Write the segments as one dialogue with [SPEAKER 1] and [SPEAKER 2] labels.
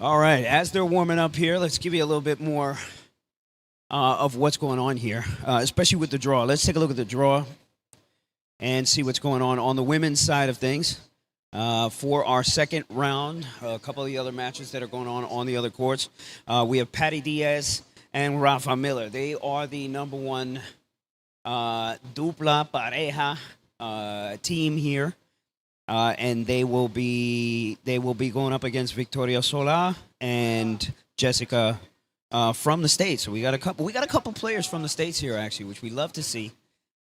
[SPEAKER 1] All right, as they're warming up here, let's give you a little bit more of what's going on here, especially with the draw. Let's take a look at the draw and see what's going on the women's side of things. For our second round, a couple of the other matches that are going on the other courts, we have Patty Diaz and Rafa Miller. They are the number one dupla pareja team here. And they will be going up against Victoria Sola and Jessica from the States. So we got a couple players from the States here actually, which we love to see.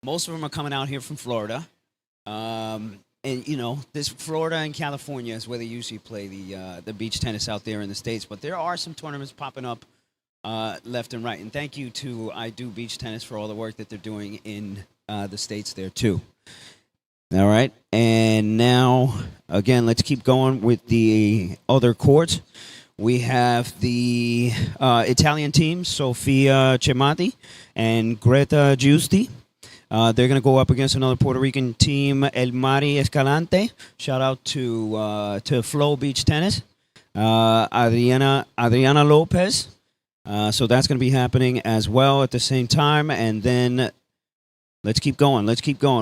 [SPEAKER 1] Most of them are coming out here from Florida, and this Florida and California is where they usually play the beach tennis out there in the States. But there are some tournaments popping up left and right. And thank you to I Do Beach Tennis for all the work that they're doing in the States there too. All right, and now, again, let's keep going with the other courts. We have the Italian team, Sofia Cemati and Greta Giusti. They're going to go up against another Puerto Rican team, El Mari Escalante. Shout out to Flow Beach Tennis. Adriana Lopez. So that's going to be happening as well at the same time, and then let's keep going.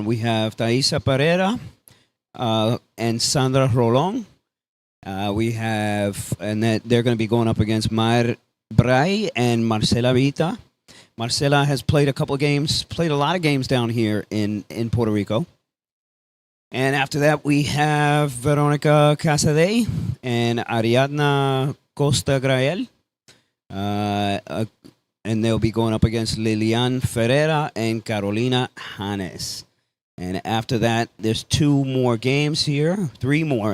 [SPEAKER 1] We have Thaisa Pereira and Sandra Rolón. They're going to be going up against Mar Bray and Marcela Vita. Marcela has played a lot of games down here in Puerto Rico. And after that, we have Veronica Casadei and Ariadna Costa Grael. And they'll be going up against Lilian Ferreira and Carolina Hanes. And after that, there's three more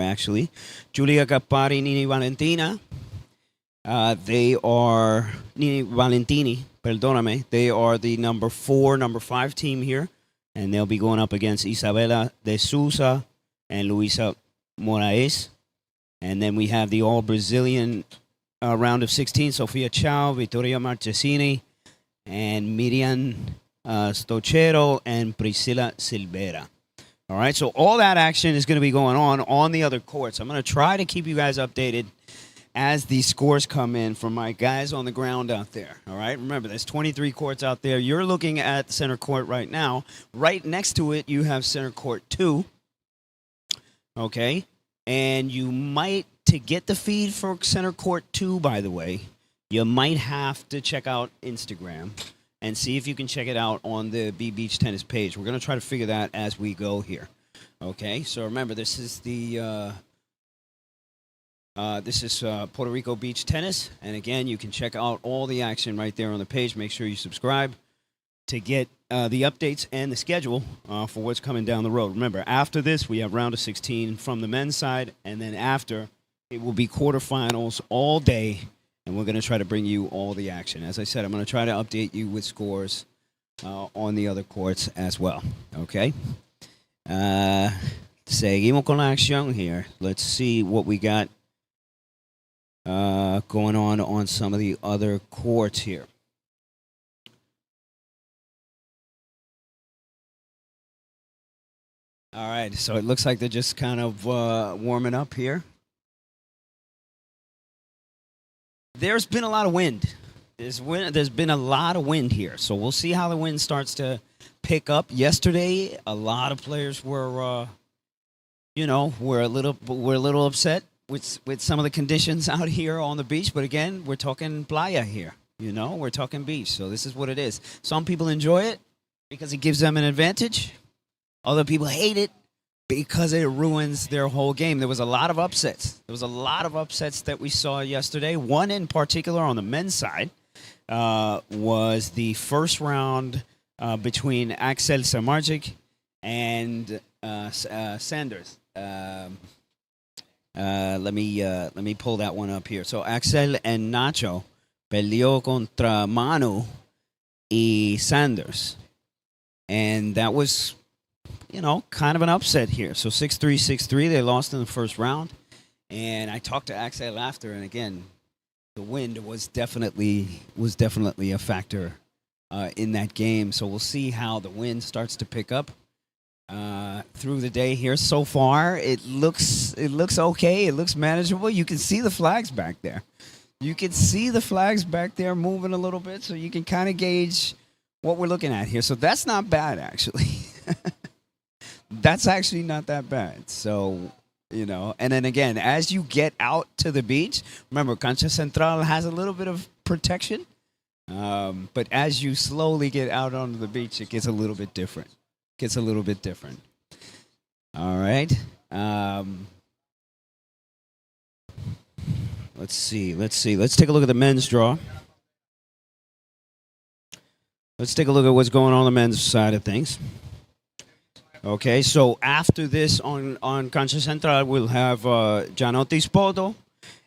[SPEAKER 1] actually. Julia Cappari, Nini Valentina. They are Nini Valentini, perdóname. They are the number 5 team here, and they'll be going up against Isabela de Souza and Luisa Moraes. And then we have the all Brazilian round of 16, Sofia Chow, Vittoria Marchesini, and Miriam Stochero, and Priscilla Silvera. All right, so all that action is going to be going on the other courts. I'm going to try to keep you guys updated as the scores come in from my guys on the ground out there. All right, remember, there's 23 courts out there. You're looking at center court right now. Right next to it, you have center court 2. Okay, and you might, to get the feed for center court 2, by the way, you might have to check out Instagram and see if you can check it out on the B Beach Tennis page. We're going to try to figure that as we go here. Okay, so remember, this is Puerto Rico Beach Tennis, and again, you can check out all the action right there on the page. Make sure you subscribe to get the updates and the schedule for what's coming down the road. Remember, after this, we have round of 16 from the men's side, and then after, it will be quarterfinals all day, and we're going to try to bring you all the action. As I said, I'm going to try to update you with scores on the other courts as well. Okay? Seguimos con la acción here. Let's see what we got going on some of the other courts here. All right, so it looks like they're just kind of warming up here. There's been a lot of wind. There's been a lot of wind here, so we'll see how the wind starts to pick up. Yesterday, a lot of players were a little upset with some of the conditions out here on the beach. But again, we're talking playa here. We're talking beach, so this is what it is. Some people enjoy it because it gives them an advantage. Other people hate it because it ruins their whole game. There was a lot of upsets. That we saw yesterday. One in particular on the men's side was the first round between Axel Samardzic and Sanders. Let me pull that one up here. So Axel and Nacho peleó contra Manu y Sanders, and that was, kind of an upset here. So 6-3, 6-3. They lost in the first round. And I talked to Axel after, and again, the wind was definitely a factor in that game. So we'll see how the wind starts to pick up through the day here. So far, it looks okay. It looks manageable. You can see the flags back there. You can see the flags back there moving a little bit, so you can kind of gauge what we're looking at here. So that's not bad, actually. That's actually not that bad. So, you know, and then again, as you get out to the beach, remember, Cancha Central has a little bit of protection. But as you slowly get out onto the beach, it gets a little bit different. All right. Let's see. Let's take a look at the men's draw. Let's take a look at what's going on the men's side of things. Okay, so after this on Cancha Central, we'll have Janotis Poto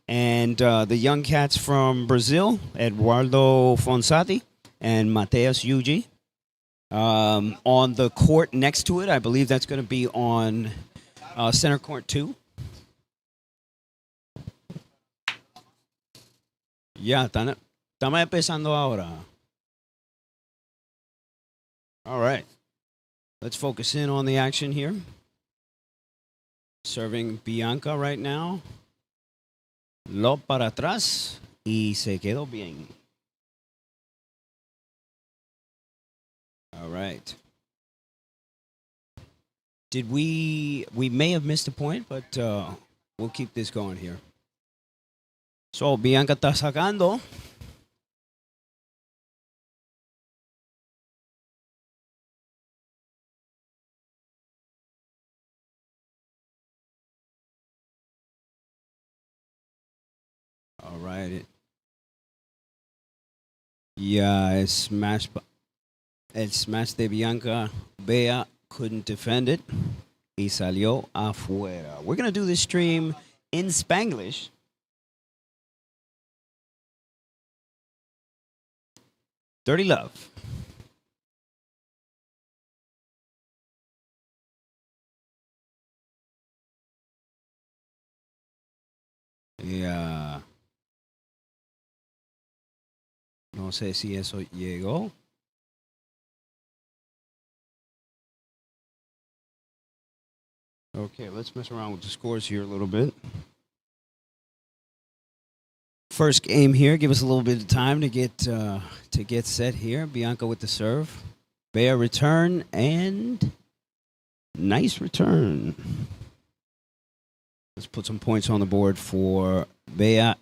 [SPEAKER 1] and the young cats from Brazil, Eduardo Fonsati and Mateus Yuji. On the court next to it, I believe that's going to be on center court 2. Ya, estamos empezando ahora. All right. Let's focus in on the action here. Serving Bianca right now. Lob para atrás y se quedó bien. All right. We may have missed a point, but we'll keep this going here. So, Bianca está sacando. All right. Yeah, it smashed de Bianca. Bea couldn't defend it. Y salió afuera. We're going to do this stream in Spanglish. Dirty Love. Yeah. No sé si eso llegó. Okay, let's mess around with the scores here a little bit. First game here, give us a little bit of time to get set here. Bianca with the serve. Bea return and nice return. Let's put some points on the board for Bea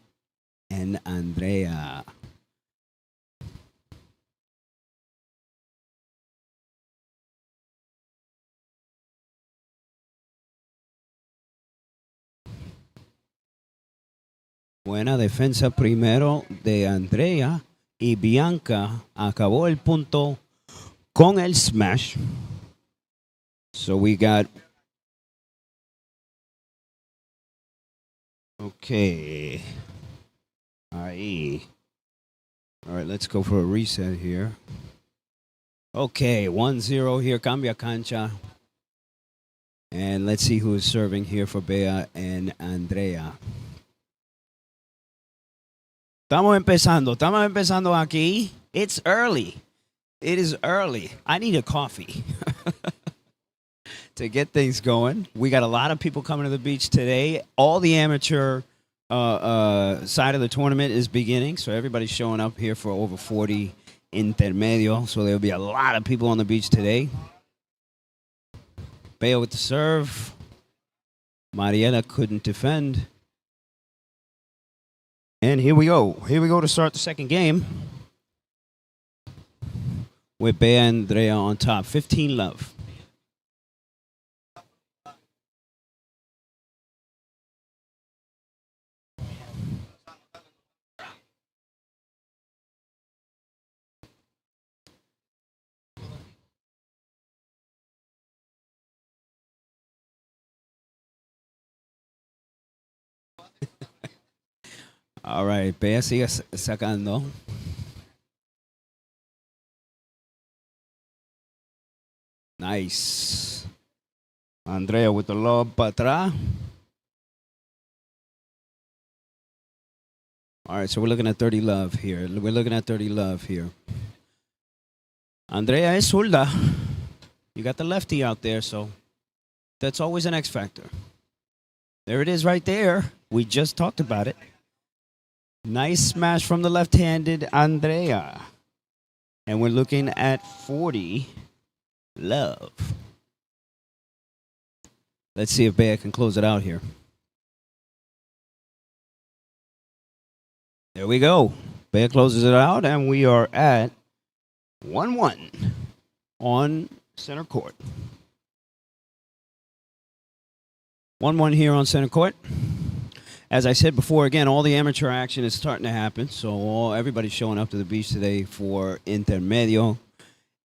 [SPEAKER 1] and Andrea. Buena defensa primero de Andrea y Bianca acabó el punto con el smash. So we got... Okay. Ahí. All right, let's go for a reset here. Okay, 1-0 here, cambia cancha. And let's see who is serving here for Bea and Andrea. Estamos empezando aquí. It's early. It is early. I need a coffee to get things going. We got a lot of people coming to the beach today. All the amateur side of the tournament is beginning, so everybody's showing up here for over 40 intermedio. So there'll be a lot of people on the beach today. Bea with the serve. Mariela couldn't defend. And here we go. Here we go to start the second game. With Bea and Andrea on top. 15-love. All right, Bea sigue sacando. Nice. Andrea with the lob para atrás. All right, so we're looking at 30-love here. Andrea es zurda. You got the lefty out there, so That's always an X factor. There it is right there. We just talked about it. Nice smash from the left-handed Andrea. And we're looking at 40 love. Let's see if Bea can close it out here. There we go. Bea closes it out, and we are at 1-1 on center court. 1-1 here on center court. As I said before, again, all the amateur action is starting to happen. So everybody's showing up to the beach today for intermedio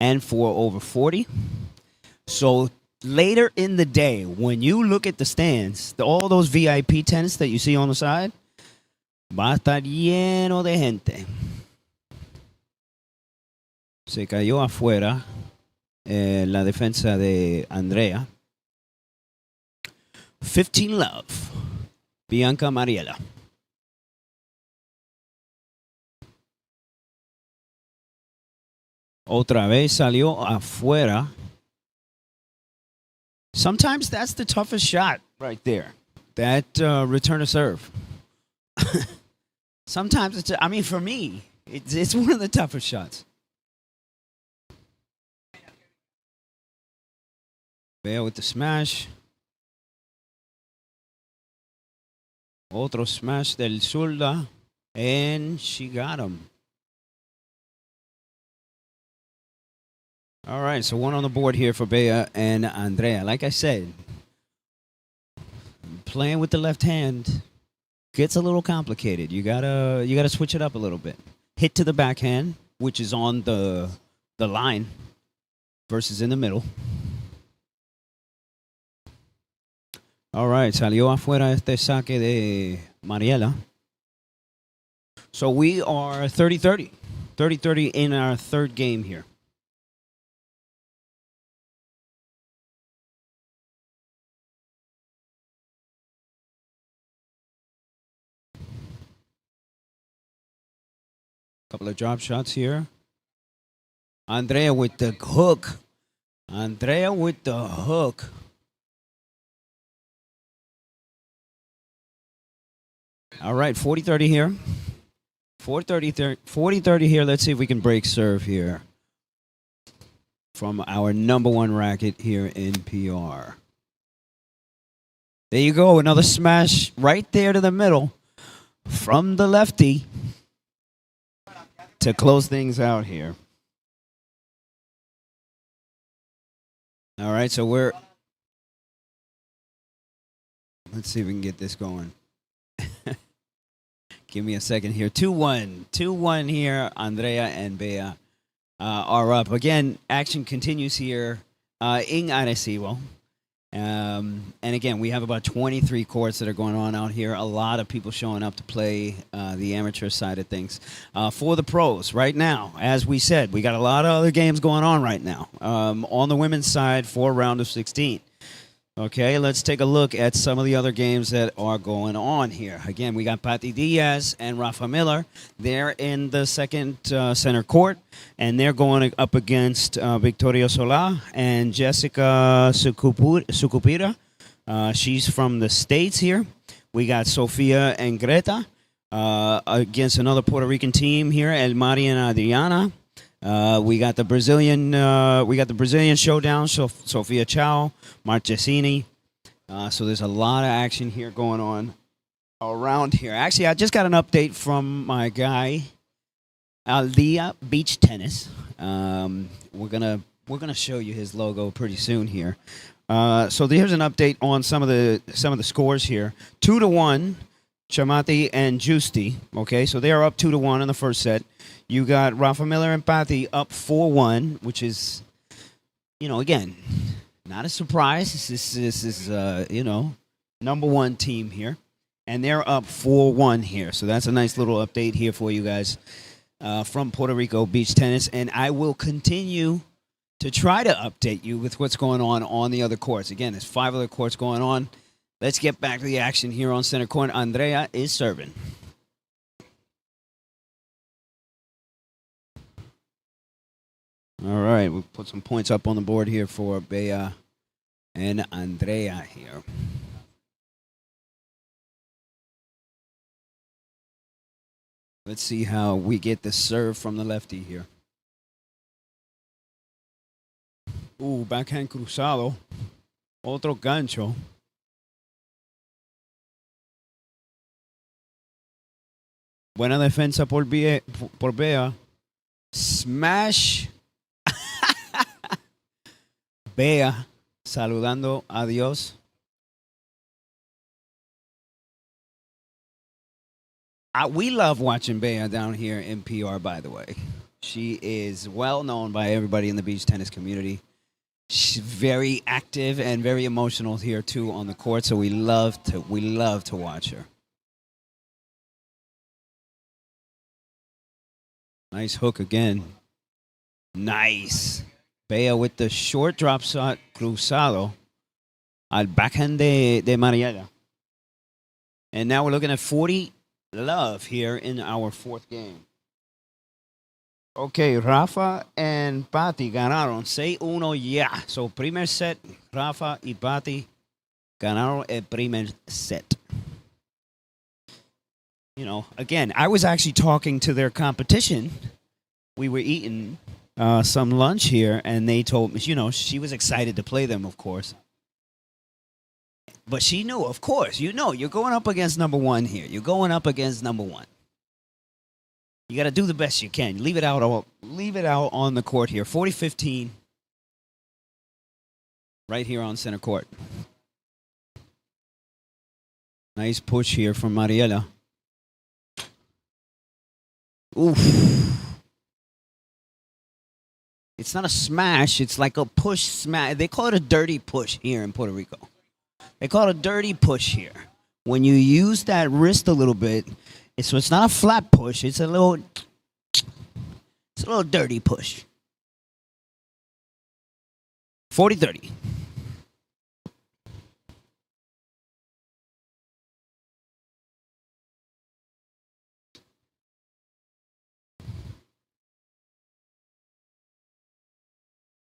[SPEAKER 1] and for over 40. So later in the day, when you look at the stands, all those VIP tents that you see on the side, va a estar lleno de gente. Se cayó afuera la defensa de Andrea. 15 love. Bianca Mariela. Otra vez salió afuera. Sometimes that's the toughest shot right there. That return to serve. Sometimes it's, I mean, for me, it's one of the toughest shots. Bea with the smash. Otro smash del zurda. And she got him. All right, so one on the board here for Bea and Andrea. Like I said, playing with the left hand gets a little complicated. You gotta switch it up a little bit. Hit to the backhand, which is on the line, versus in the middle. All right, salió afuera este saque de Mariela. So we are 30-30. 30-30 in our third game here. Couple of drop shots here. Andrea with the hook. Andrea with the hook. All right, 40-30 here. 40-30 here. Let's see if we can break serve here from our number one racket here in PR. There you go. Another smash right there to the middle from the lefty to close things out here. All right, so let's see if we can get this going. Give me a second here. 2-1. 2-1 here. Andrea and Bea are up. Again, action continues here in Arecibo. And again, we have about 23 courts that are going on out here. A lot of people showing up to play the amateur side of things. For the pros, right now, as we said, we got a lot of other games going on right now. On the women's side, for round of 16. Okay, let's take a look at some of the other games that are going on here. Again, we got Patty Diaz and Rafa Miller. They're in the second center court, and they're going up against Victoria Solá and Jessica Sucupira. She's from the States here. We got Sofia and Greta against another Puerto Rican team here, El Mari and Adriana. We got the Brazilian showdown. Sofia Chow, Marchesini. So there's a lot of action here going on around here. Actually, I just got an update from my guy, Aldea Beach Tennis. We're gonna show you his logo pretty soon here. So there's an update on some of the scores here. 2-1. Chamati and Justi. Okay, so they are up 2-1 in the first set. You got Rafa Miller and Patty up 4-1, which is, again, not a surprise. This is number one team here. And they're up 4-1 here. So that's a nice little update here for you guys from Puerto Rico Beach Tennis. And I will continue to try to update you with what's going on the other courts. Again, there's 5 other courts going on. Let's get back to the action here on center court. Andrea is serving. All right, we'll put some points up on the board here for Bea and Andrea here. Let's see how we get the serve from the lefty here. Backhand cruzado. Otro gancho. Buena defensa por Bea. Smash. Bea saludando a Dios. We love watching Bea down here in PR, by the way. She is well known by everybody in the beach tennis community. She's very active and very emotional here too on the court, so we love to watch her. Nice hook again. Nice. Bea with the short drop shot cruzado al backhand de Mariela. And now we're looking at 40 love here in our fourth game. Okay, Rafa and Pati ganaron 6-1 ya. So, primer set, Rafa y Pati ganaron el primer set. You know, again, I was actually talking to their competition. We were eating some lunch here, and they told me, you know, she was excited to play them, of course. But she knew, of course, you know, you're going up against number one here. You're going up against number one. You got to do the best you can. Leave it out on the court here. 40-15. Right here on center court. Nice push here from Mariela. Oof. It's not a smash. It's like a push smash. They call it a dirty push here in Puerto Rico. They call it a dirty push here. When you use that wrist a little bit, so it's not a flat push. It's a little dirty push. 40-30.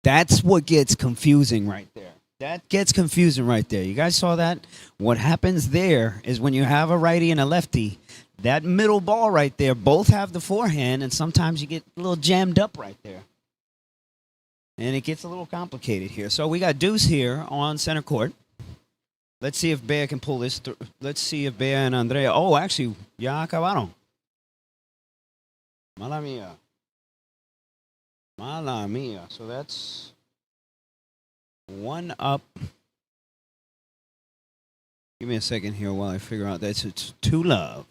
[SPEAKER 1] That's what gets confusing right there. That gets confusing right there. You guys saw that? What happens there is when you have a righty and a lefty, that middle ball right there, both have the forehand, and sometimes you get a little jammed up right there. And it gets a little complicated here. So we got deuce here on center court. Let's see if Bea can pull this through. Let's see if Bea and Andrea. Oh, actually, ya acabaron. Mala mía. Mala mía. So that's one up. Give me a second here while I figure out that it's 2-love.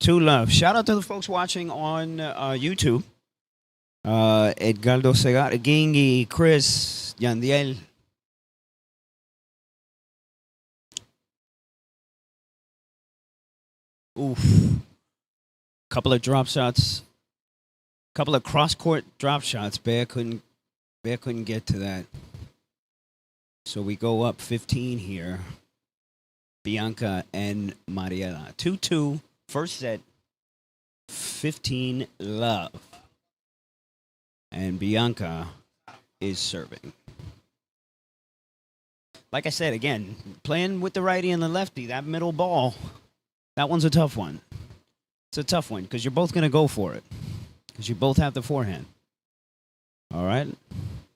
[SPEAKER 1] 2-love. Shout out to the folks watching on YouTube. Edgardo Segarra, Gingy, Chris, Yandiel. Oof. Couple of drop shots. Couple of cross-court drop shots. Bea couldn't get to that. So we go up 15 here. Bianca and Mariela. 2-2. First set. 15-love. And Bianca is serving. Like I said, again, playing with the righty and the lefty, that middle ball, that one's a tough one. It's a tough one because you're both going to go for it. Because you both have the forehand. All right.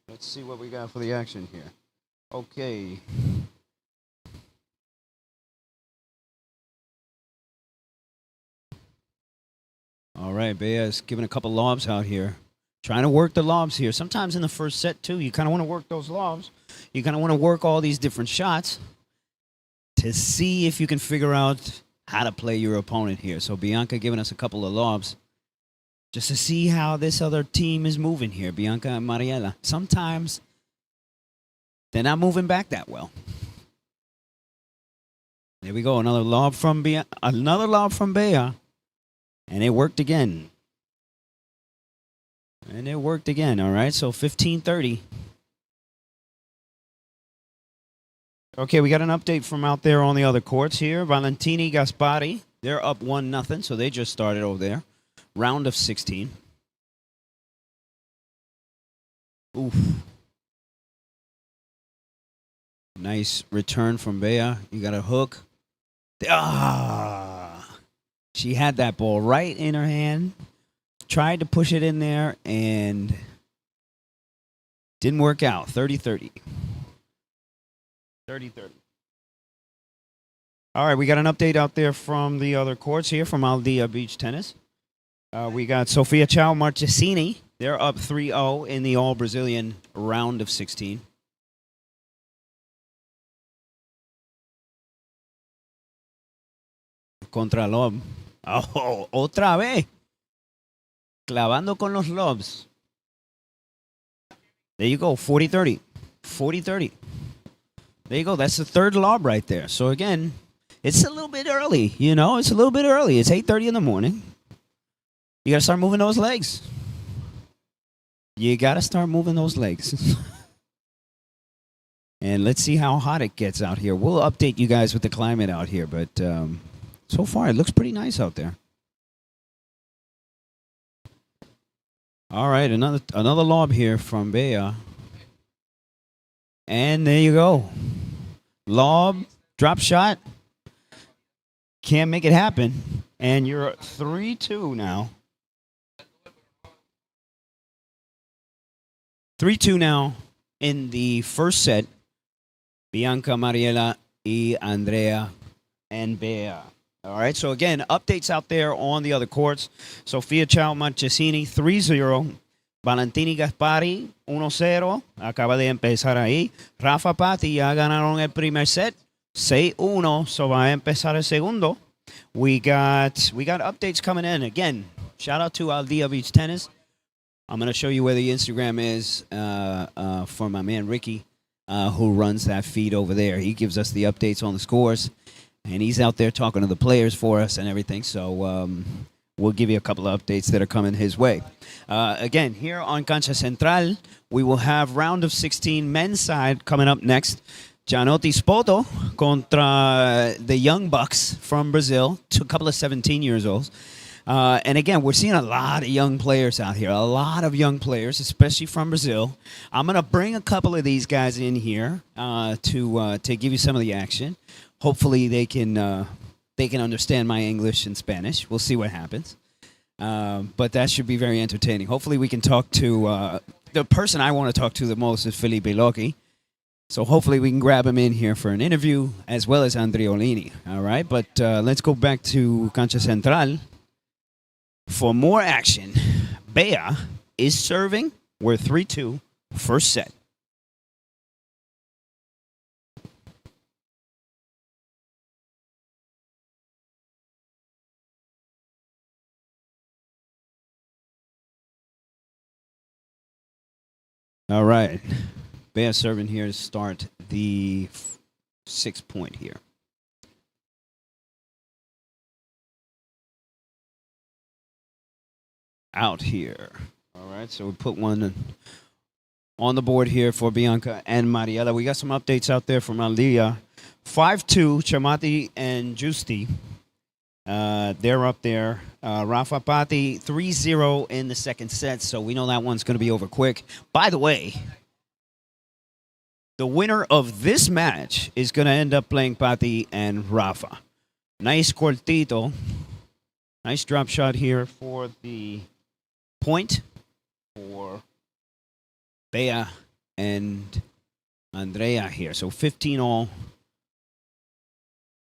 [SPEAKER 1] Let's see what we got for the action here. Okay. All right, Bea's giving a couple lobs out here. Trying to work the lobs here. Sometimes in the first set, too, you kind of want to work those lobs. You kind of want to work all these different shots to see if you can figure out how to play your opponent here. So Bianca giving us a couple of lobs just to see how this other team is moving here, Bianca and Mariela. Sometimes they're not moving back that well. There we go. Another lob from Bea. And it worked again. All right, so 15-30. Okay, we got an update from out there on the other courts here. Valentini, Gaspari, they're up 1-0, so they just started over there. Round of 16. Oof. Nice return from Bea. You got a hook. She had that ball right in her hand. Tried to push it in there and didn't work out. 30-30. 30-30. All right, we got an update out there from the other courts here from Aldea Beach Tennis. We got Sofia Chao Marchesini. They're up 3-0 in the All-Brazilian round of 16. Contra Lob. Oh, otra vez. Clavando con los lobs. There you go, 40-30. 40-30. There you go. That's the third lob right there. So, again, it's a little bit early, you know. It's a little bit early. It's 8:30 in the morning. You got to start moving those legs. You got to start moving those legs. And let's see how hot it gets out here. We'll update you guys with the climate out here, but so far it looks pretty nice out there. All right, another lob here from Bea. And there you go. Lob, drop shot. Can't make it happen. And you're 3-2 now. 3-2 now in the first set. Bianca, Mariela, y Andrea, and Bea. All right, so again, updates out there on the other courts. Sofia Chao Marchesini, 3-0. Valentini Gaspari, 1-0. Acaba de empezar ahí. Rafa Patti ya ganaron el primer set. 6-1, so va a empezar el segundo. We got updates coming in. Again, shout out to Aldea Beach Tennis. I'm going to show you where the Instagram is for my man Ricky, who runs that feed over there. He gives us the updates on the scores. And he's out there talking to the players for us and everything. So we'll give you a couple of updates that are coming his way. Again, here on Cancha Central, we will have round of 16 men's side coming up next. Gianotti Spoto contra the Young Bucks from Brazil, a couple of 17 years olds. And again, we're seeing a lot of young players out here, a lot of young players, especially from Brazil. I'm going to bring a couple of these guys in here to give you some of the action. Hopefully they can understand my English and Spanish. We'll see what happens. But that should be very entertaining. Hopefully we can talk to the person I want to talk to the most is Felipe Loki. So hopefully we can grab him in here for an interview as well as Andreolini. All right, but let's go back to Cancha Central for more action. Bea is serving. We're 3-2, first set. All right. Bea serving here to start the 6-point here. Out here. All right, so we put one on the board here for Bianca and Mariela. We got some updates out there from Aldea. 5-2, Chamati and Justi. They're up there. Rafa Patti, 3-0 in the second set, so we know that one's going to be over quick. By the way, the winner of this match is going to end up playing Patti and Rafa. Nice cortito. Nice drop shot here for the point for Bea and Andrea here. So 15-all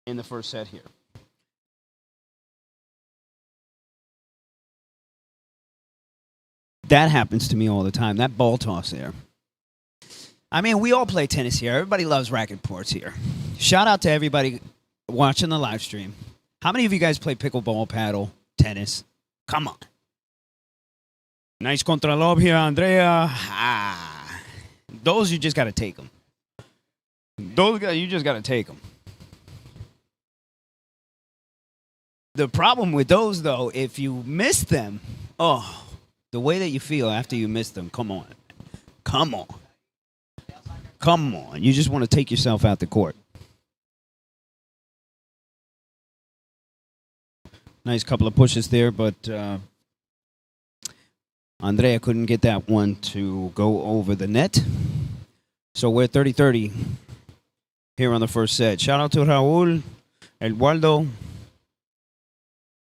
[SPEAKER 1] in the first set here. That happens to me all the time. That ball toss there. I mean, we all play tennis here. Everybody loves racket ports here. Shout out to everybody watching the live stream. How many of you guys play pickleball, paddle, tennis? Come on. Nice contralob here, Andrea. Those, you just got to take them. Those guys, you just got to take them. The problem with those, though, if you miss them, the way that you feel after you miss them, come on. Come on. Come on. You just want to take yourself out the court. Nice couple of pushes there, but Andrea couldn't get that one to go over the net. So we're 30-30 here on the first set. Shout out to Raúl, Eduardo.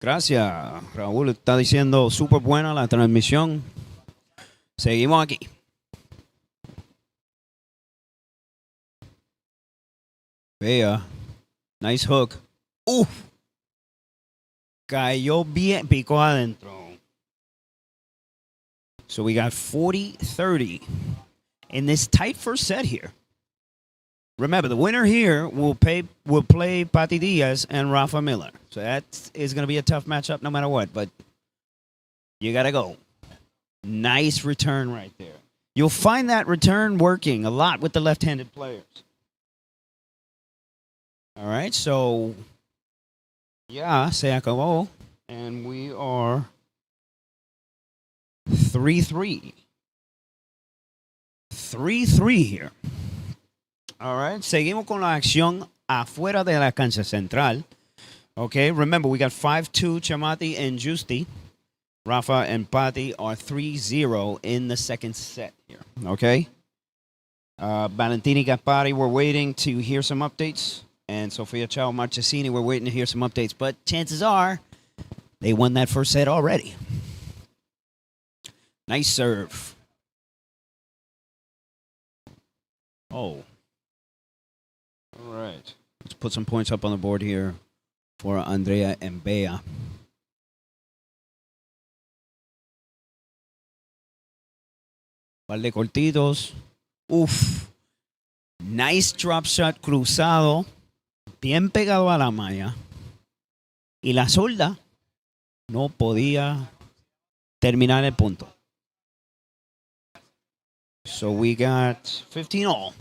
[SPEAKER 1] Gracias. Raúl está diciendo súper buena la transmisión. Seguimos aquí. Bea. Nice hook. Uf. Cayó bien. Picó adentro. So we got 40-30 in this tight first set here. Remember, the winner here will play Pati Diaz and Rafa Miller. So that is going to be a tough matchup no matter what. But you got to go. Nice return right there. You'll find that return working a lot with the left-handed players. All right, so yeah, se acabó. And we are 3-3. 3-3 here. All right, seguimos con la acción afuera de la cancha central. Okay, remember, we got 5-2 Chamati and Justi. Rafa and Pati are 3-0 in the second set here. Okay. Valentini Gaspari, we're waiting to hear some updates. And Sofia Chao Marchesini, we're waiting to hear some updates. But chances are they won that first set already. Nice serve. Oh. All right. Let's put some points up on the board here for Andrea and Bea. Par de cortitos. Uf. Nice drop shot cruzado. Bien pegado a la malla. Y la zurda no podía terminar el punto. So we got 15 all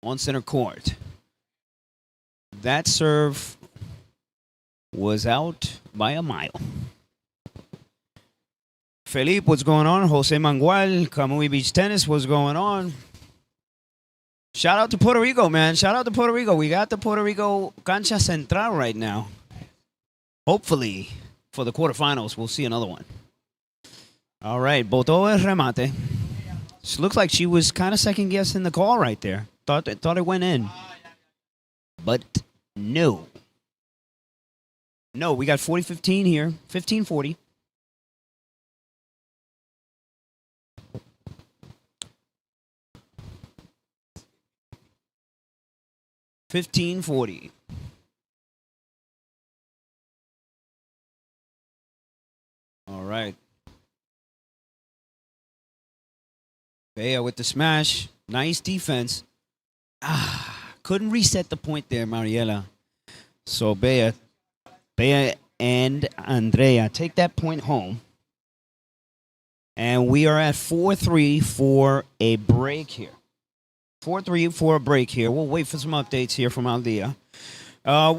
[SPEAKER 1] on center court. That serve was out by a mile. Felipe, what's going on? Jose Manuel, Kamui Beach Tennis, what's going on? Shout out to Puerto Rico, man. Shout out to Puerto Rico. We got the Puerto Rico Cancha Central right now. Hopefully, for the quarterfinals, we'll see another one. All right, botó el remate. She looks like she was kind of second-guessing the call right there. Thought it went in. But no. No, we got 40-15 here. 15-40. $15.40. All right. Bea with the smash. Nice defense. Couldn't reset the point there, Mariela. So Bea and Andrea take that point home. And we are at 4-3 for a break here. 4-3 for a break here. We'll wait for some updates here from Aldea.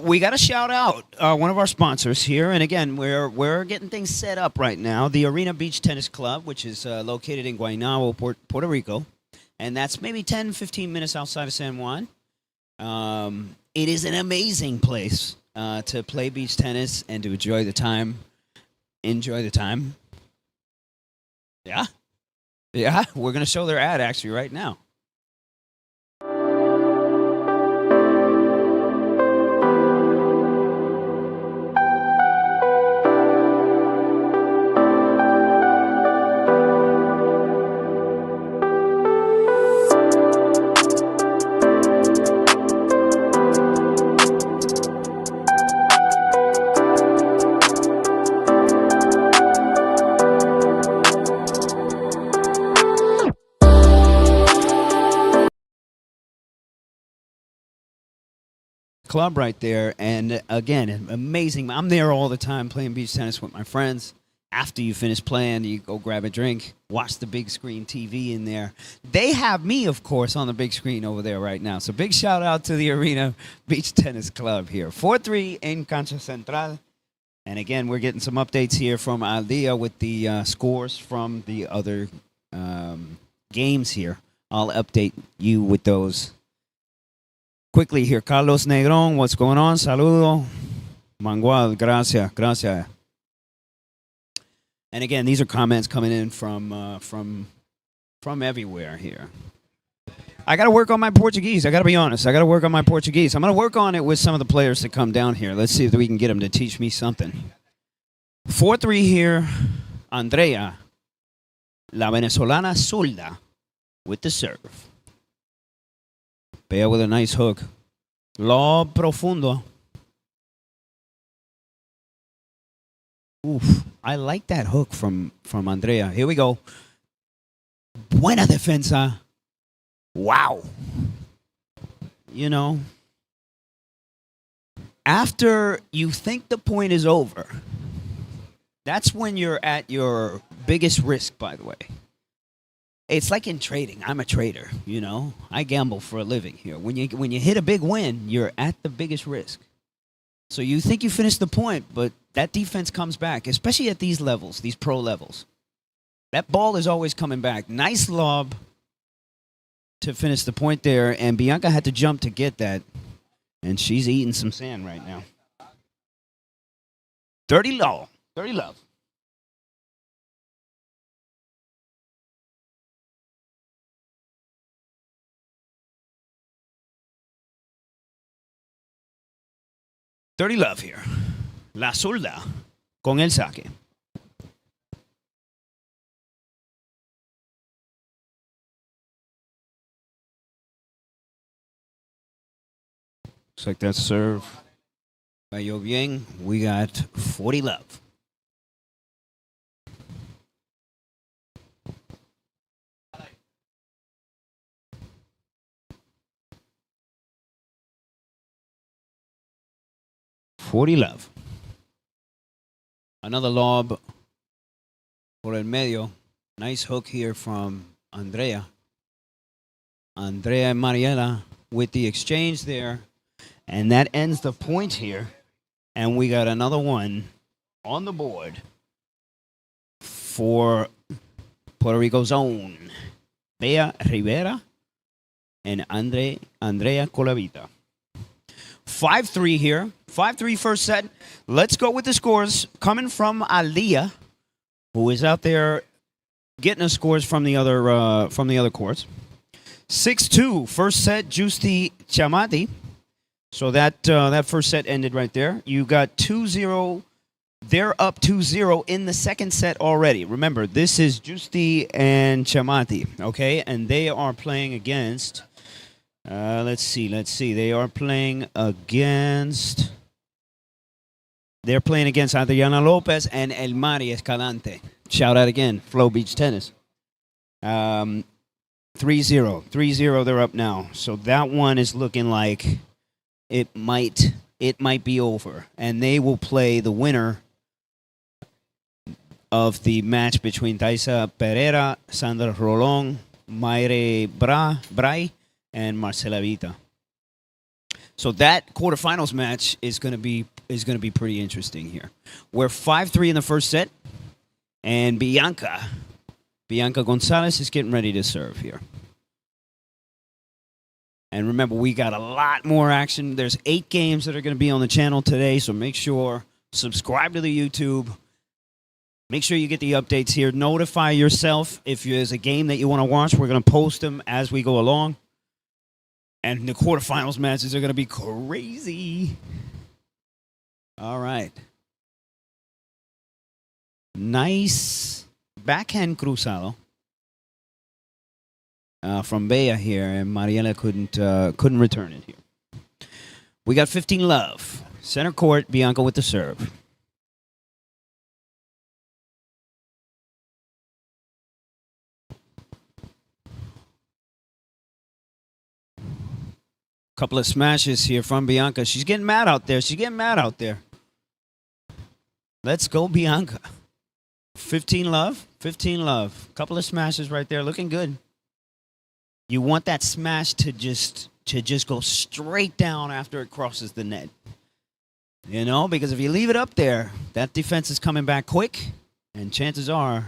[SPEAKER 1] We got to shout out one of our sponsors here. And again, we're getting things set up right now. The Arena Beach Tennis Club, which is located in Guaynabo, Puerto Rico. And that's maybe 10, 15 minutes outside of San Juan. It is an amazing place to play beach tennis and to enjoy the time. Enjoy the time. Yeah. Yeah, we're going to show their ad actually right now. Club right there, and again, amazing. I'm there all the time playing beach tennis with my friends. After you finish playing, you go grab a drink, watch the big screen TV in there. They have me, of course, on the big screen over there right now. So big shout out to the Arena Beach Tennis Club here. 4-3 in Cancha Central. And again, we're getting some updates here from Aldea with the scores from the other games here. I'll update you with those quickly here. Carlos Negron, what's going on? Saludo. Mangual, gracias, gracias. And again, these are comments coming in from everywhere here. I got to work on my Portuguese. I got to be honest. I got to work on my Portuguese. I'm going to work on it with some of the players that come down here. Let's see if we can get them to teach me something. 4-3 here. Andrea, la venezolana zurda, with the serve. Bea with a nice hook. Lob profundo. Oof. I like that hook from Andrea. Here we go. Buena defensa. Wow. You know, after you think the point is over, that's when you're at your biggest risk, by the way. It's like in trading. I'm a trader, you know. I gamble for a living here. When you hit a big win, you're at the biggest risk. So you think you finished the point, but that defense comes back, especially at these levels, these pro levels. That ball is always coming back. Nice lob to finish the point there, and Bianca had to jump to get that, and she's eating some sand right now. Dirty love. Dirty love. Dirty love here. La zurda con el saque. Looks like that serve by Yo Bien. We got 40 love. Love. Another lob por el medio. Nice hook here from Andrea. Andrea and Mariela with the exchange there. And that ends the point here. And we got another one on the board for Puerto Rico's own Bea Rivera and Andrea Colavita. 5-3 here. 5-3 first set. Let's go with the scores coming from Alia, who is out there getting us scores from the other courts. 6-2 first set. Justi Chamati. So that first set ended right there. You got 2-0. They're up 2-0 in the second set already. Remember, this is Justi and Chamati, okay? And they are playing against... let's see. They are playing against... They're playing against Adriana Lopez and El Mari Escalante. Shout out again, Flow Beach Tennis. 3-0. 3-0, they're up now. So that one is looking like it might be over. And they will play the winner of the match between Taisa Pereira, Sandra Rolón, Mayre Bray, and Marcela Vita. So that quarterfinals match is going to be pretty interesting here. We're 5-3 in the first set, and Bianca Gonzalez is getting ready to serve here. And remember, we got a lot more action. There's 8 games that are going to be on the channel today, so make sure subscribe to the YouTube. Make sure you get the updates here. Notify yourself if there's a game that you want to watch. We're going to post them as we go along. And the quarterfinals matches are going to be crazy. All right. Nice backhand cruzado from Bea here, and Mariela couldn't return it here. We got 15 love. Center court, Bianca with the serve. Couple of smashes here from Bianca. She's getting mad out there. Let's go, Bianca. 15 love. Couple of smashes right there. Looking good. You want that smash to just go straight down after it crosses the net. You know, because if you leave it up there, that defense is coming back quick, and chances are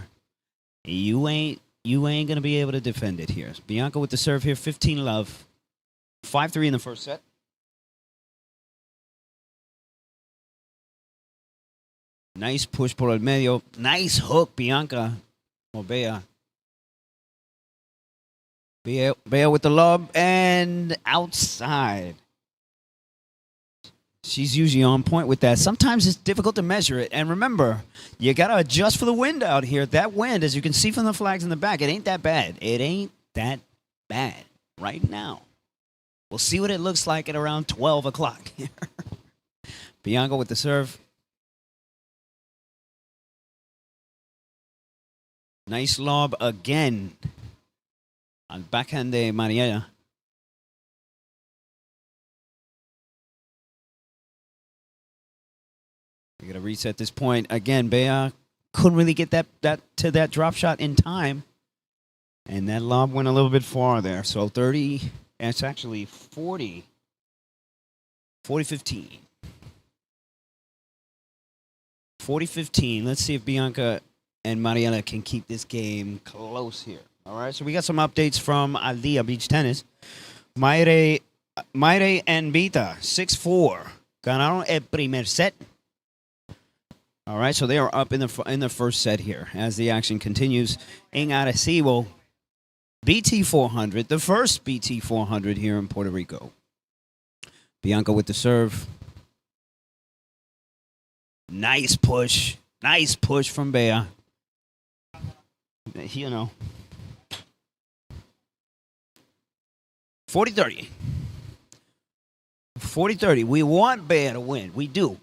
[SPEAKER 1] you ain't going to be able to defend it here. Bianca with the serve here. 15 love. 5-3 in the first set. Nice push por el medio. Nice hook, Bianca. Bea. Bea with the lob and outside. She's usually on point with that. Sometimes it's difficult to measure it. And remember, you got to adjust for the wind out here. That wind, as you can see from the flags in the back, it ain't that bad. It ain't that bad right now. We'll see what it looks like at around 12 o'clock here. Bianca with the serve. Nice lob again. On backhand de Mariela. We got to reset this point. Again, Bea couldn't really get that drop shot in time. And that lob went a little bit far there. So 30, it's actually 40. 40-15. 40-15. Let's see if Bianca and Mariela can keep this game close here. All right, so we got some updates from Aldea Beach Tennis. Mayre and Vita, 6-4. Ganaron el primer set. All right, so they are up in the first set here as the action continues in Arecibo. BT400, the first BT400 here in Puerto Rico. Bianca with the serve. Nice push from Bea. You know. 40-30. 40-30. We want Bea to win. We do.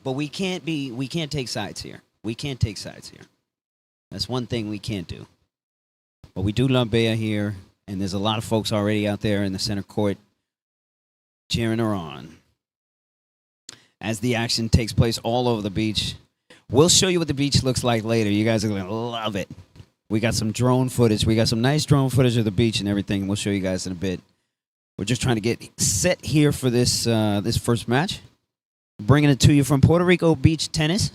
[SPEAKER 1] But we can't take sides here. That's one thing we can't do. But we do love Bea here, and there's a lot of folks already out there in the center court cheering her on. As the action takes place all over the beach. We'll show you what the beach looks like later. You guys are going to love it. We got some drone footage. We got some nice drone footage of the beach and everything. We'll show you guys in a bit. We're just trying to get set here for this this first match. Bringing it to you from Puerto Rico Beach Tennis.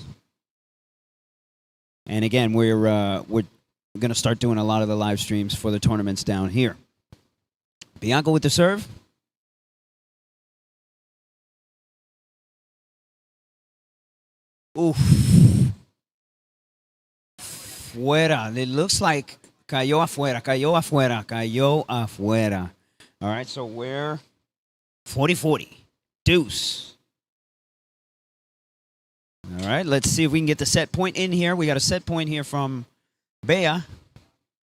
[SPEAKER 1] And again, we're going to start doing a lot of the live streams for the tournaments down here. Bianca with the serve. Oof. Fuera. It looks like cayó afuera. All right, so we're 40-40. Deuce. All right, let's see if we can get the set point in here. We got a set point here from Bea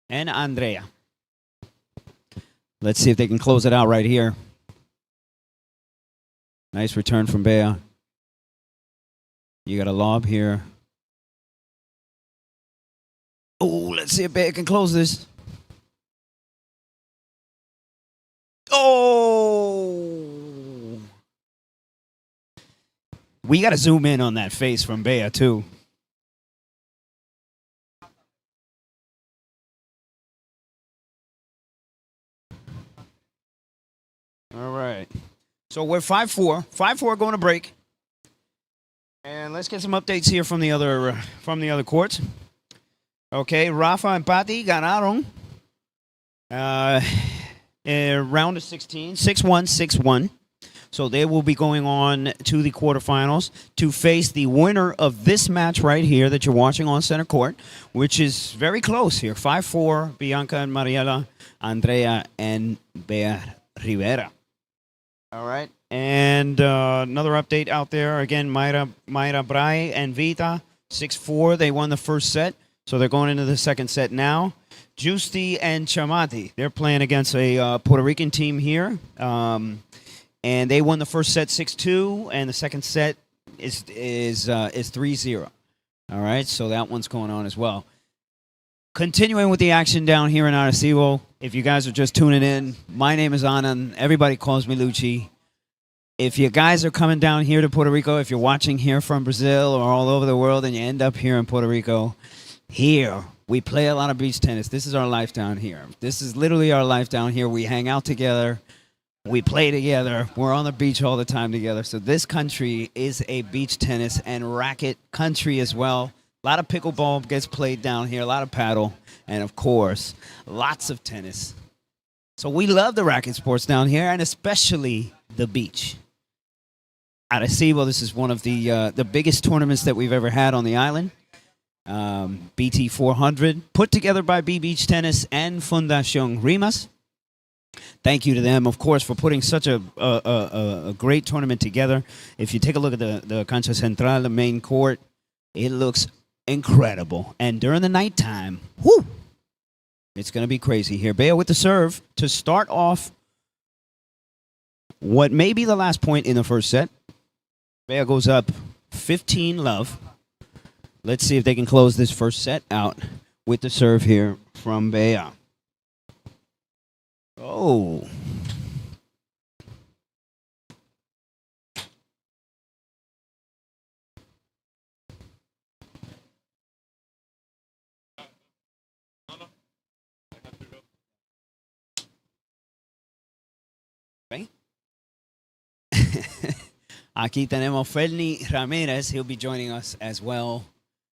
[SPEAKER 1] and Andrea. Let's see if they can close it out right here. Nice return from Bea. You got a lob here. Oh, let's see if Bea can close this. Oh! We got to zoom in on that face from Bea, too. All right. So we're 5-4. 5-4 going to break. And let's get some updates here from the other courts. Okay, Rafa and Pati ganaron. Round of 16, 6-1, 6-1. So they will be going on to the quarterfinals to face the winner of this match right here that you're watching on center court, which is very close here. 5-4, Bianca and Mariela, Andrea and Bea Rivera. All right. And another update out there. Again, Mayra Bray and Vita, 6-4. They won the first set. So they're going into the second set now. Justi and Chamati, they're playing against a Puerto Rican team here. And they won the first set 6-2, and the second set is 3-0. All right, so that one's going on as well. Continuing with the action down here in Arecibo, if you guys are just tuning in, my name is Anand. Everybody calls me Lucci. If you guys are coming down here to Puerto Rico, if you're watching here from Brazil or all over the world and you end up here in Puerto Rico, here we play a lot of beach tennis. This is our life down here. This is literally our life down here. We hang out together. We play together. We're on the beach all the time together. So this country is a beach tennis and racket country as well. A lot of pickleball gets played down here, a lot of paddle, and of course, lots of tennis. So we love the racket sports down here, and especially the beach. Arecibo, this is one of the biggest tournaments that we've ever had on the island. BT400, put together by B Beach Tennis and Fundación Rimas. Thank you to them, of course, for putting such a great tournament together. If you take a look at the Cancha Central, the main court, it looks incredible. And during the nighttime, whoo, it's going to be crazy here. Bea with the serve to start off what may be the last point in the first set. Bea goes up 15-love. Let's see if they can close this first set out with the serve here from Bea. Oh. Right? Aquí tenemos Fernie Ramirez. He'll be joining us as well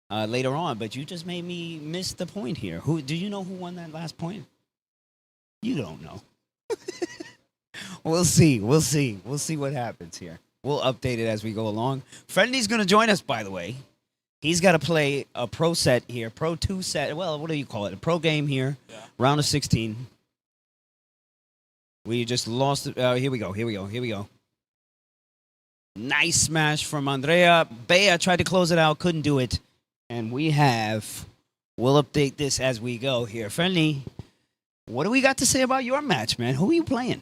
[SPEAKER 1] later on. But you just made me miss the point here. Do you know who won that last point? You don't know. We'll see. We'll see what happens here. We'll update it as we go along. Fernie's going to join us, by the way. He's got to play a pro set here, pro 2 set. Well, what do you call it? A pro game here, round of 16. We just lost it. Here we go. Nice smash from Andrea. Bea tried to close it out, couldn't do it. And we'll update this as we go here. Fernie, what do we got to say about your match, man? Who are you playing?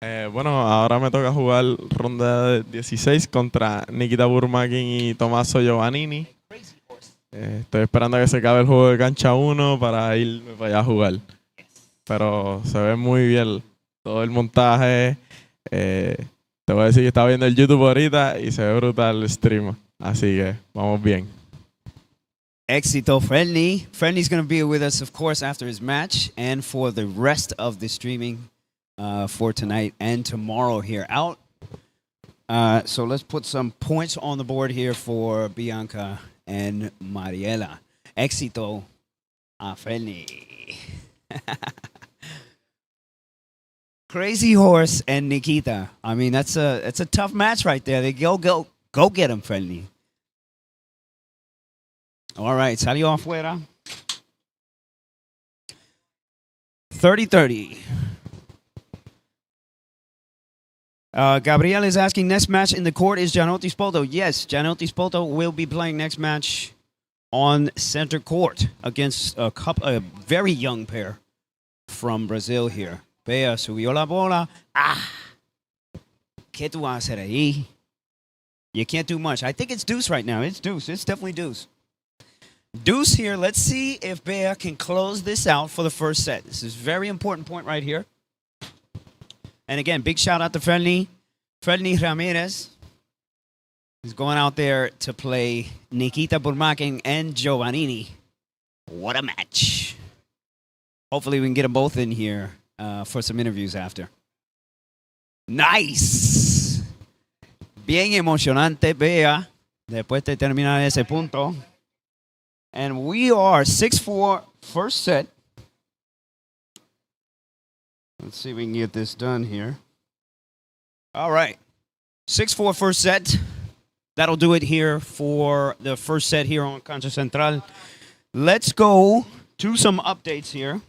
[SPEAKER 2] Bueno, ahora me toca jugar ronda 16 contra Nikita Burmakin y Tommaso Giovannini. Estoy esperando a que se acabe el juego de cancha 1 para irme para allá a jugar. Pero se ve muy bien todo el montaje. Te voy a decir que estaba viendo el YouTube ahorita y se ve brutal el stream. Así que vamos bien.
[SPEAKER 1] Éxito, Fernie. Fernie's going to be with us, of course, after his match and for the rest of the streaming for tonight and tomorrow here out. So let's put some points on the board here for Bianca and Mariela. Éxito a Fernie. Crazy Horse and Nikita. I mean, that's a tough match right there. They go get him, Fernie. All right, salió afuera. 30-30. Gabriel is asking, next match in the court is Giannotti Spoto. Yes, Giannotti Spoto will be playing next match on center court against a very young pair from Brazil here. Bea subió la bola. ¿Qué tú vas a hacer ahí? You can't do much. I think it's deuce right now. It's deuce. It's definitely deuce. Deuce here. Let's see if Bea can close this out for the first set. This is a very important point right here. And again, big shout out to Fernie Ramirez. He's going out there to play Nikita Burmakin and Giovannini. What a match. Hopefully we can get them both in here for some interviews after. Nice. Bien emocionante, Bea, después de terminar ese punto. And we are 6-4 first set. Let's see if we can get this done here. All right. 6-4 first set. That'll do it here for the first set here on Cancha Central. Let's go to some updates here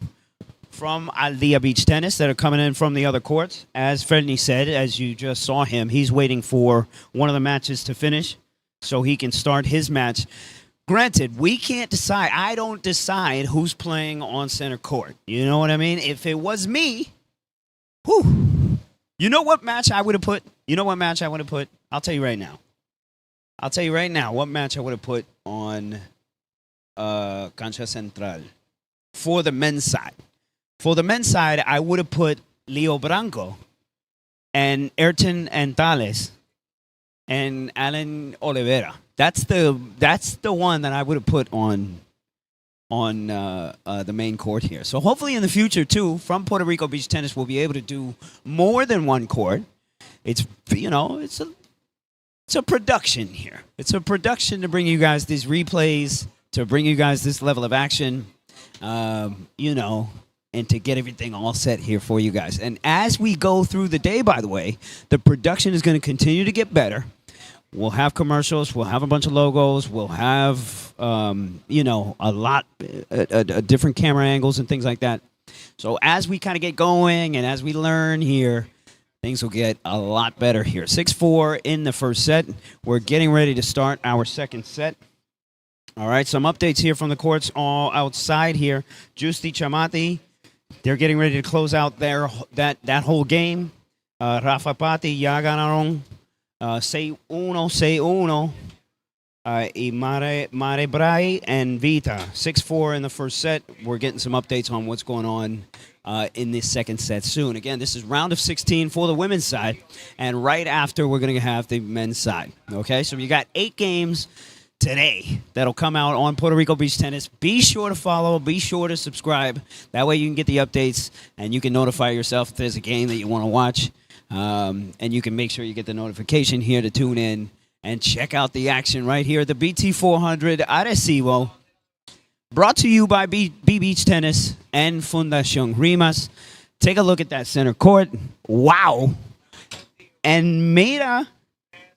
[SPEAKER 1] from Aldea Beach Tennis that are coming in from the other courts. As Fernie said, as you just saw him, he's waiting for one of the matches to finish so he can start his match. Granted, we can't decide. I don't decide who's playing on center court. You know what I mean? If it was me, you know what match I would have put? I'll tell you right now. What match I would have put on Cancha Central for the men's side. For the men's side, I would have put Leo Branco and Ayrton Antales and Alan Oliveira. That's the one that I would have put on the main court here. So hopefully in the future too, from Puerto Rico Beach Tennis, we'll be able to do more than one court. It's a production here. It's a production to bring you guys these replays, to bring you guys this level of action, and to get everything all set here for you guys. And as we go through the day, by the way, the production is going to continue to get better. We'll have commercials. We'll have a bunch of logos. We'll have, a lot of different camera angles and things like that. So as we kind of get going and as we learn here, things will get a lot better here. 6-4 in the first set. We're getting ready to start our second set. All right, some updates here from the courts all outside here. Justi Chamati, they're getting ready to close out that whole game. Rafa Pati ya ganaron 6-1, 6-1. Y Mare Brai and Vita, 6-4 in the first set. We're getting some updates on what's going on in this second set soon. Again, this is round of 16 for the women's side, and right after we're going to have the men's side. Okay, so you got 8 games today that'll come out on Puerto Rico Beach Tennis. Be sure to follow, be sure to subscribe. That way you can get the updates and you can notify yourself if there's a game that you want to watch. And you can make sure you get the notification here to tune in and check out the action right here at the BT400 Arecibo. Brought to you by B Beach Tennis and Fundación Rimas. Take a look at that center court. Wow. And mira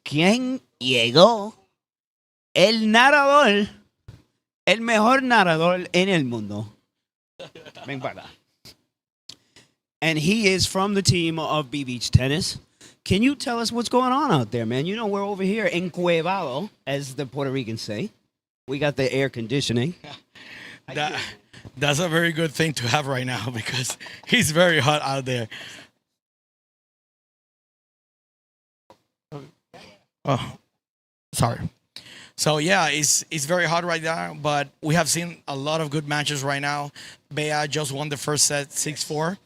[SPEAKER 1] quién llegó. El nadador, el mejor nadador en el mundo. Ven para acá. And he is from the team of B Beach Tennis. Can you tell us what's going on out there, man? You know, we're over here encuevado, as the Puerto Ricans say. We got the air conditioning.
[SPEAKER 3] That's a very good thing to have right now because it's very hot out there. Oh, sorry. So yeah, it's very hot right now, but we have seen a lot of good matches right now. Bea just won the first set 6-4.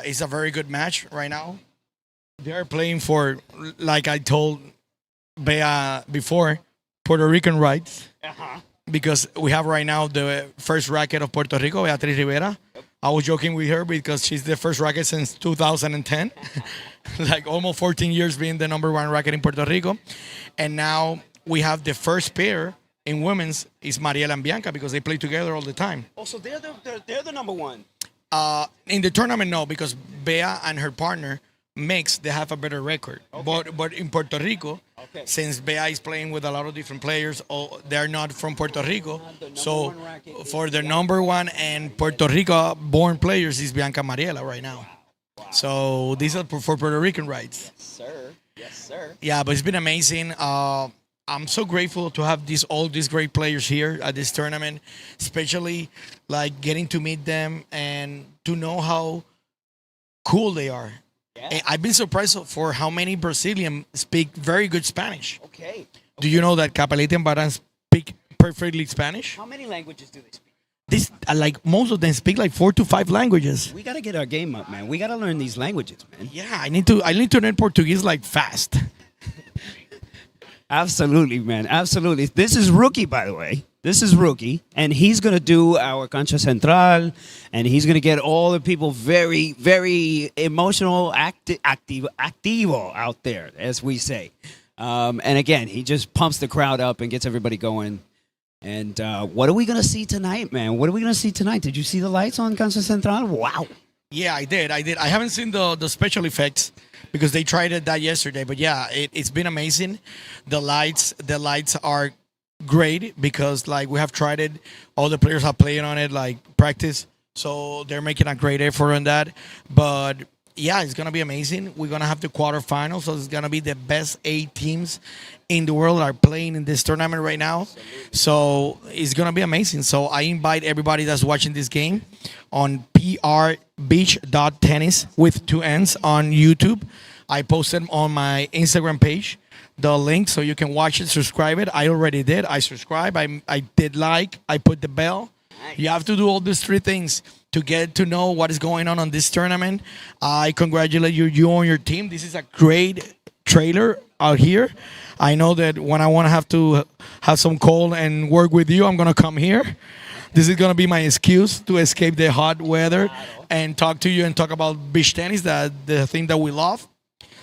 [SPEAKER 3] It's a very good match right now. They're playing for, like I told Bea before, Puerto Rican rights. Because we have right now the first racket of Puerto Rico, Beatriz Rivera. I was joking with her because she's the first racket since 2010. Like almost 14 years being the number 1 racket in Puerto Rico. And now we have the first pair in women's is Mariela and Bianca because they play together all the time.
[SPEAKER 1] Oh, so they're the number 1.
[SPEAKER 3] In the tournament, no, because Bea and her partner mixed, they have a better record. Okay. But in Puerto Rico, since Bea is playing with a lot of different players, they're not from Puerto Rico. So for the number 1 and Puerto Rico born players is Bianca Mariela right now. Wow. So these are for Puerto Rican rights.
[SPEAKER 1] Yes, sir. Yes, sir.
[SPEAKER 3] Yeah, but it's been amazing. I'm so grateful to have all these great players here at this tournament, especially like getting to meet them and to know how cool they are. Yeah. I've been surprised for how many Brazilians speak very good Spanish.
[SPEAKER 1] Okay.
[SPEAKER 3] Do you know that Capelete and Baran speak perfectly Spanish?
[SPEAKER 1] How many languages do they speak?
[SPEAKER 3] This like most of them speak like 4 to 5 languages.
[SPEAKER 1] We gotta get our game up, man. We gotta learn these languages, man.
[SPEAKER 3] Yeah, I need to learn Portuguese like fast.
[SPEAKER 1] Absolutely, man. Absolutely. This is Rookie, by the way. This is Rookie, and he's going to do our Cancha Central, and he's going to get all the people very, very emotional, activo out there, as we say. And again, he just pumps the crowd up and gets everybody going. And what are we going to see tonight, man? What are we going to see tonight? Did you see the lights on Cancha Central? Wow.
[SPEAKER 3] Yeah, I did. I haven't seen the special effects because they tried that yesterday. But yeah, it's been amazing. The lights are great because like we have tried it. All the players have played on it, like practice. So they're making a great effort on that. But yeah, it's going to be amazing. We're going to have the quarterfinals. So it's going to be the best 8 teams in the world are playing in this tournament right now. So it's going to be amazing. So I invite everybody that's watching this game on prbeach.tennis with 2 N's on YouTube. I posted on my Instagram page the link so you can watch it, subscribe it. I already did. I subscribe. I did like. I put the bell. Nice. You have to do all these 3 things to get to know what is going on this tournament. I congratulate you on your team. This is a great trailer out here. I know that when I want to have some cold and work with you, I'm going to come here. This is going to be my excuse to escape the hot weather and talk to you and talk about beach tennis, the thing that we love.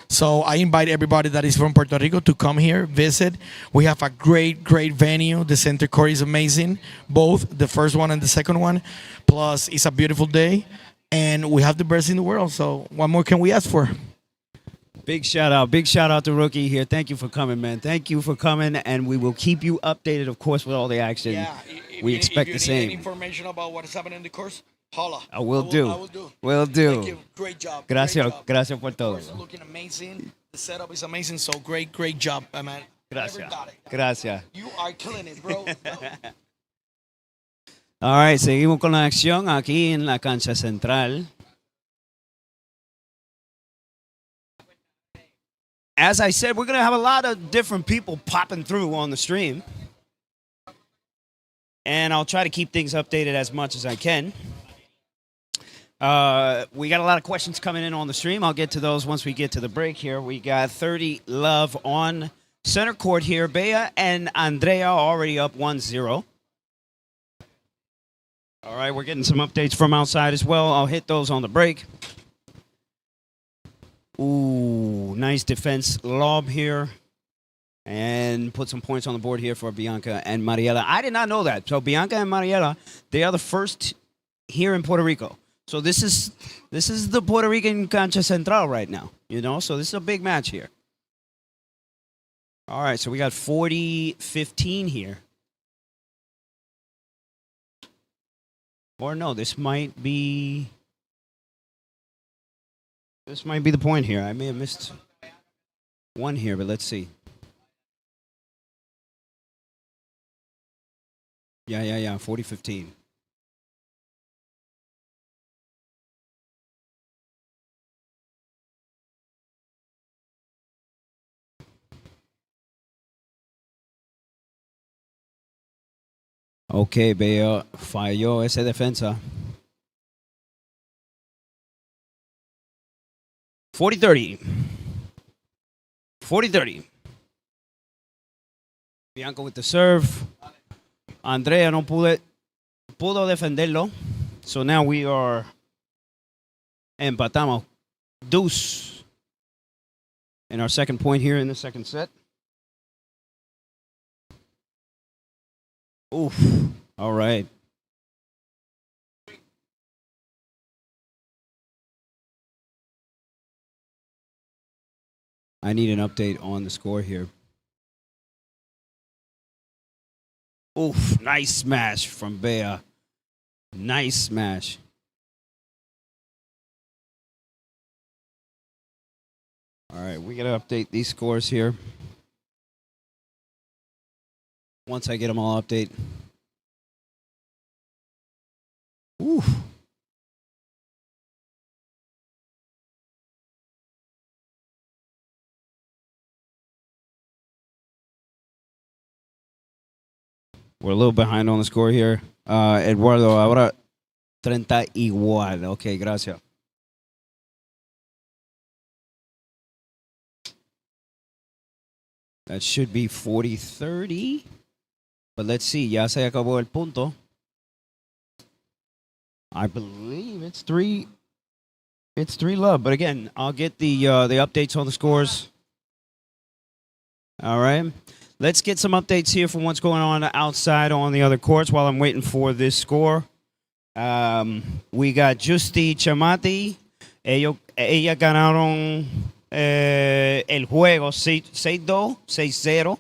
[SPEAKER 3] So I invite everybody that is from Puerto Rico to come here, visit. We have a great, great venue. The center court is amazing, both the first one and the second one. Plus, it's a beautiful day, and we have the best in the world. So what more can we ask for?
[SPEAKER 1] Big shout out to Rookie here. Thank you for coming, man. Thank you for coming, and we will keep you updated, of course, with all the action. Yeah, we expect the same.
[SPEAKER 3] Any information about what is happening in the course, Holla.
[SPEAKER 1] I will do.
[SPEAKER 3] I will do.
[SPEAKER 1] Will do.
[SPEAKER 3] Thank you. Great job.
[SPEAKER 1] Gracias,
[SPEAKER 3] Great job.
[SPEAKER 1] gracias por
[SPEAKER 3] The
[SPEAKER 1] todo.
[SPEAKER 3] course is looking amazing. The setup is amazing. So great job, man.
[SPEAKER 1] Gracias.
[SPEAKER 3] Never got it.
[SPEAKER 1] Gracias.
[SPEAKER 3] You are killing it, bro.
[SPEAKER 1] All right, seguimos con la acción aquí en la cancha central. As I said, we're going to have a lot of different people popping through on the stream. And I'll try to keep things updated as much as I can. We got a lot of questions coming in on the stream. I'll get to those once we get to the break here. We got 30 love on center court here. Bea and Andrea already up 1-0. All right, we're getting some updates from outside as well. I'll hit those on the break. Ooh, nice defense lob here. And put some points on the board here for Bianca and Mariela. I did not know that. So Bianca and Mariela, they are the first here in Puerto Rico. So this is the Puerto Rican cancha central right now, you know? So this is a big match here. All right, so we got 40-15 here. Or no, this might be the point here. I may have missed one here, but let's see. Yeah, 40-15. Ok, Bea falló esa defensa. 40-30. 40-30. Bianca with the serve. Andrea no pudo defenderlo. So now we are empatamos. Deuce. And our second point here in the second set. Oof. All right. I need an update on the score here. Oof, nice smash from Bea. Nice smash. All right, we got to update these scores here. Once I get them all updated. Oof. We're a little behind on the score here. Eduardo, ahora 30 igual. Okay, gracias. That should be 40-30. But let's see. Ya se acabó el punto. I believe it's three. It's 3 love. But again, I'll get the updates on the scores. All right. Let's get some updates here from what's going on outside on the other courts while I'm waiting for this score. We got Justi Chamati. Ella ganaron el juego 6-2, 6-0.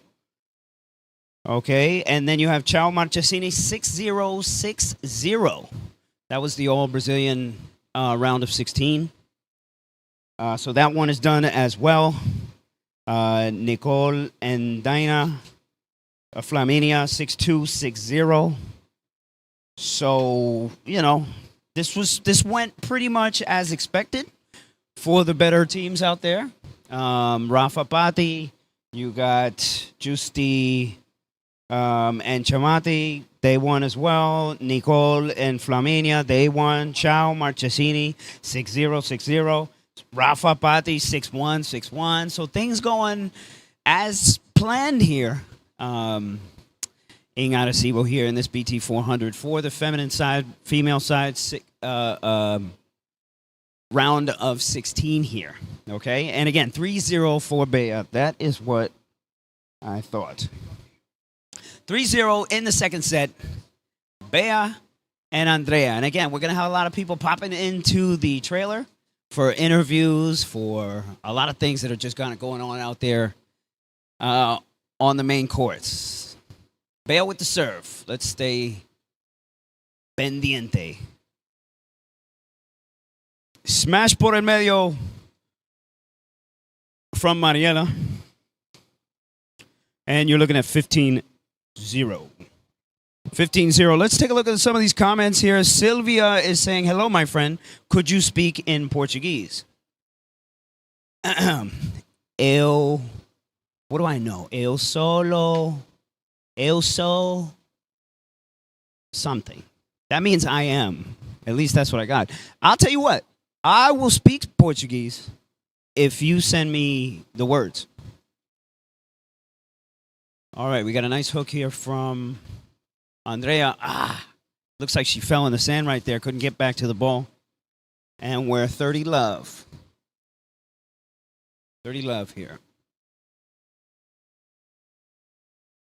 [SPEAKER 1] Okay, and then you have Chao Marchesini 6-0, 6-0. That was the all-Brazilian round of 16. So that one is done as well. Nicole and Dina Flaminia 6-2, 6-0. So, you know, this went pretty much as expected for the better teams out there. Rafa Pati, you got Justi and Chamati, they won as well. Nicole and Flaminia, they won. Chao Marchesini 6-0, 6-0. Rafa Pati 6-1, 6-1. So things going as planned here in Arecibo here in this BT400 for the feminine side, female side, round of 16 here. Okay, and again 3-0 for Bea. That is what I thought. 3-0 in the second set. Bea and Andrea. And again, we're going to have a lot of people popping into the trailer for interviews, for a lot of things that are just kind of going on out there on the main courts. Bea with the serve. Let's stay pendiente. Smash por el medio from Mariela. And you're looking at 15-0. 15-0. Let's take a look at some of these comments here. Sylvia is saying, hello, my friend. Could you speak in Portuguese? Eu, what do I know? Eu solo, eu sou something. That means I am. At least that's what I got. I'll tell you what. I will speak Portuguese if you send me the words. All right, we got a nice hook here from Andrea. Looks like she fell in the sand right there. Couldn't get back to the ball. And we're 30 love. 30 love here.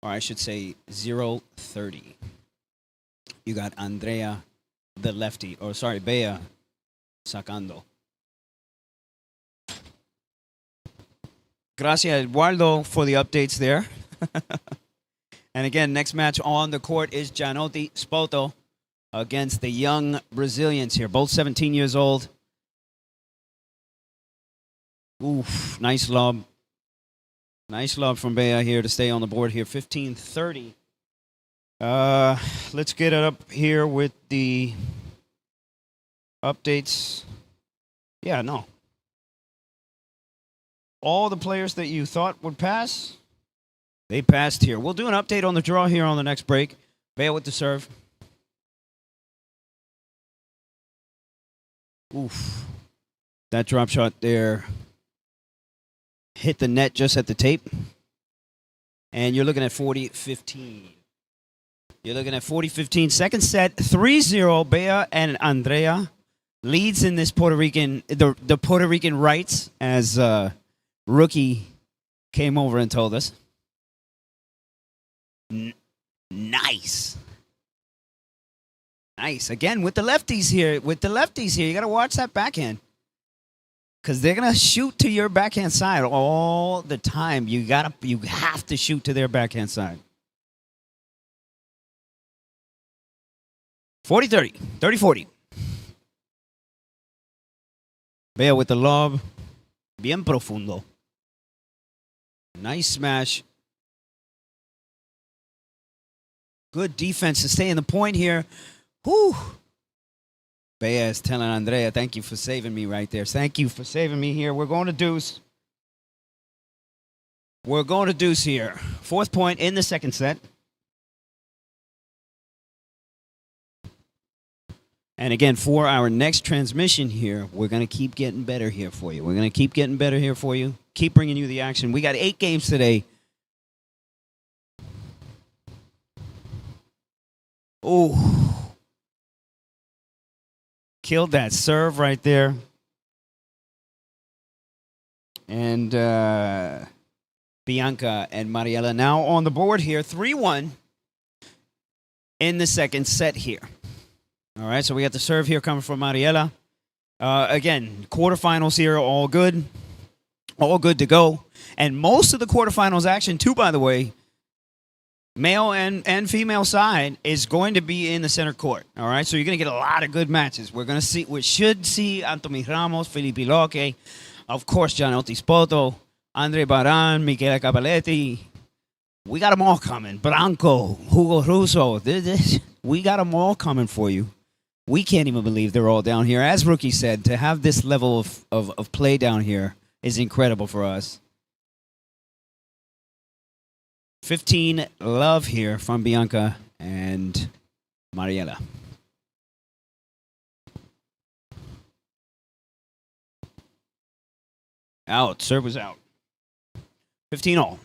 [SPEAKER 1] Or I should say 0-30. You got Andrea, the lefty. Or sorry, Bea, sacando. Gracias, Eduardo, for the updates there. And again, next match on the court is Gianotti Spoto against the young Brazilians here. Both 17 years old. Oof, nice lob. Nice lob from Bea here to stay on the board here. 15-30. Let's get it up here with the updates. Yeah, no. All the players that you thought would pass, they passed here. We'll do an update on the draw here on the next break. Bea with the serve. Oof. That drop shot there hit the net just at the tape. And you're looking at 40-15. You're looking at 40-15. Second set, 3-0. Bea and Andrea leads in this Puerto Rican, the Puerto Rican rights, as Rookie came over and told us. Nice. Nice. Again, with the lefties here. You got to watch that backhand. Because they're going to shoot to your backhand side all the time. You have to shoot to their backhand side. 40-30. 30-40. Bea with the lob. Bien profundo. Nice smash. Good defense to stay in the point here. Whew. Bea is telling Andrea, thank you for saving me right there. Thank you for saving me here. We're going to deuce. We're going to deuce here. Fourth point in the second set. And again, for our next transmission here, we're going to keep getting better here for you. We're going to keep getting better here for you. Keep bringing you the action. We got 8 games today. Oh. Killed that serve right there. And Bianca and Mariela now on the board here. 3-1 in the second set here. All right, so we got the serve here coming from Mariela. Again, quarterfinals here, all good. All good to go. And most of the quarterfinals action, too, by the way, male and female side, is going to be in the center court. All right, so you're going to get a lot of good matches. We should see Anthony Ramos, Felipe Loque, of course, Gianotti Spoto, Andre Baran, Michele Capelletti. We got them all coming. Branco, Hugo Russo. We got them all coming for you. We can't even believe they're all down here. As Rookie said, to have this level of play down here is incredible for us. 15 love here from Bianca and Mariela. Out. Serve was out. 15 all.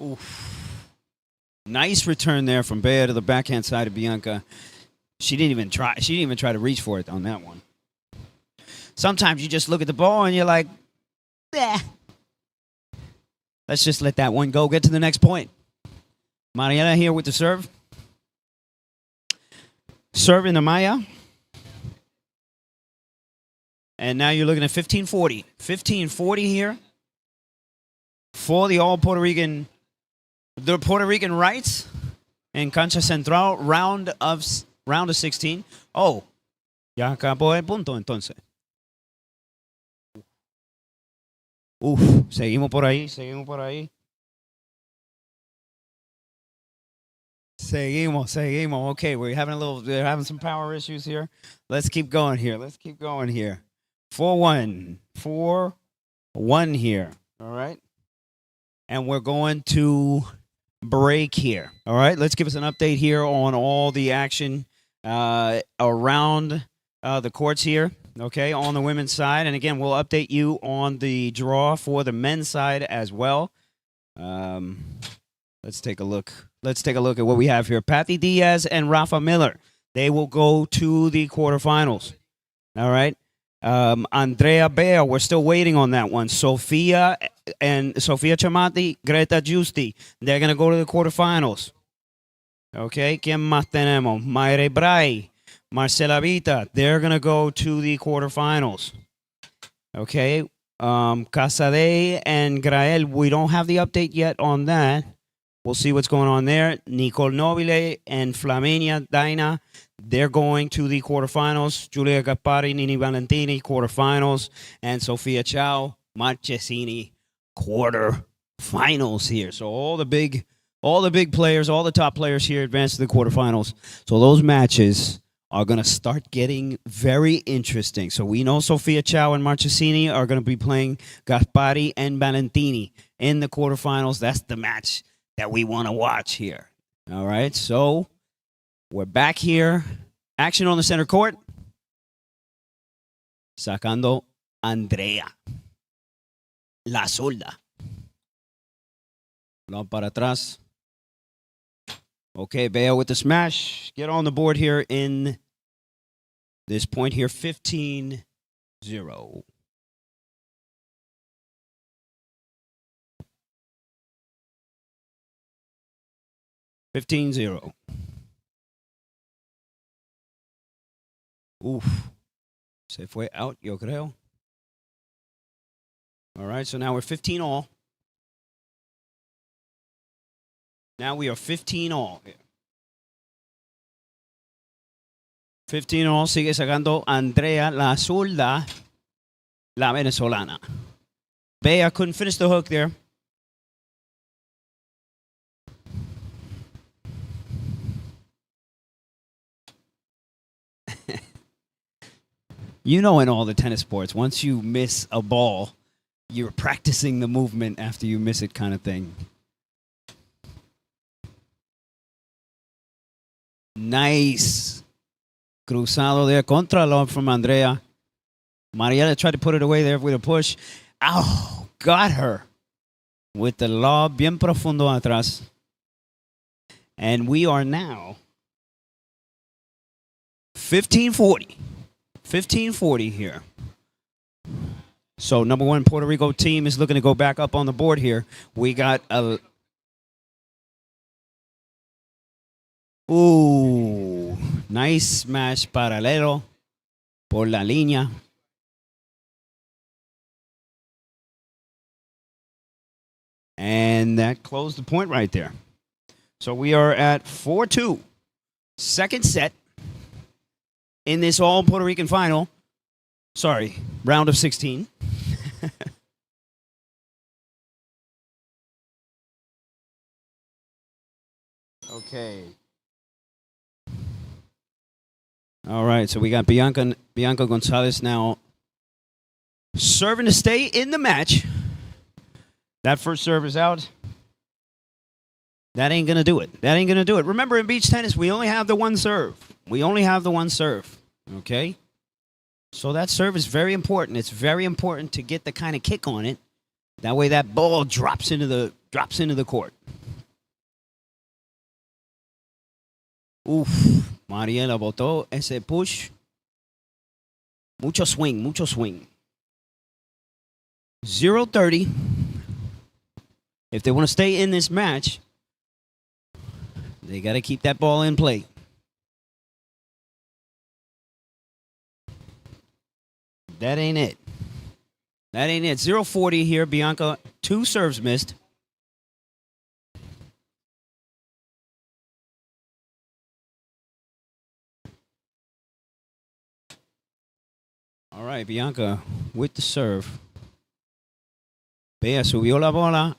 [SPEAKER 1] Oof. Nice return there from Bea to the backhand side of Bianca. She didn't even try to reach for it on that one. Sometimes you just look at the ball and you're like, eh. Let's just let that one go. Get to the next point. Mariela here with the serve. Serve into Maya. And now you're looking at 1540. 1540 here for the Puerto Rican rights in Cancha Central, round of 16. Oh, ya acabó el punto entonces. Uf, seguimos por ahí. Seguimos. Okay, we're having some power issues here. Let's keep going here. 4-1 here. All right. And we're going to break here. All right. Let's give us an update here on all the action around the courts here. Okay, on the women's side. And again, we'll update you on the draw for the men's side as well. Let's take a look. Let's take a look at what we have here. Patty Diaz and Rafa Miller. They will go to the quarterfinals. All right. Andrea Bea, we're still waiting on that one. Sofia Chamati, Greta Giusti, they're going to go to the quarterfinals. Okay, ¿quién más tenemos? Mayre Bray, Marcela Vita, they're going to go to the quarterfinals. Okay, Casade and Grael, we don't have the update yet on that. We'll see what's going on there. Nicole Nobile and Flaminia Dina, they're going to the quarterfinals. Giulia Gappari, Nini Valentini, quarterfinals. And Sofia Chow, Marchesini, quarterfinals here. So all the big players, all the top players here advance to the quarterfinals. So those matches are going to start getting very interesting. So we know Sofia Chow and Marchesini are going to be playing Gaspari and Valentini in the quarterfinals. That's the match that we want to watch here. All right, so we're back here. Action on the center court. Sacando Andrea. La zurda. Long para atrás. Okay, Bea with the smash. Get on the board here in this point here, 15-0. 15-0. Uf. Se fue out, yo creo. All right, so now we're 15 all. Now we are 15 all. 15 all, sigue sacando Andrea, la zurda, la venezolana. Bea couldn't finish the hook there. You know, in all the tennis sports, once you miss a ball, you're practicing the movement after you miss it kind of thing. Nice. Cruzado there. Contralove from Andrea. Mariela tried to put it away there with a push. Ow. Got her. With the lob bien profundo atrás. And we are now 15-40. 15-40 here. So number one Puerto Rico team is looking to go back up on the board here. We got a... Ooh, nice smash paralelo por la línea. And that closed the point right there. So we are at 4-2. Second set in this all Puerto Rican final. Sorry, round of 16. Okay. All right, so we got Bianca Gonzalez now serving to stay in the match. That first serve is out. That ain't going to do it. Remember, in beach tennis, we only have the one serve. Okay? So that serve is very important. It's very important to get the kind of kick on it. That way that ball drops into the court. Oof. Mariela botó ese push. Mucho swing. 0-30. If they want to stay in this match, they got to keep that ball in play. That ain't it. That ain't it. 0-40 here. Bianca, 2 serves missed. All right, Bianca with the serve. Bea subió la bola.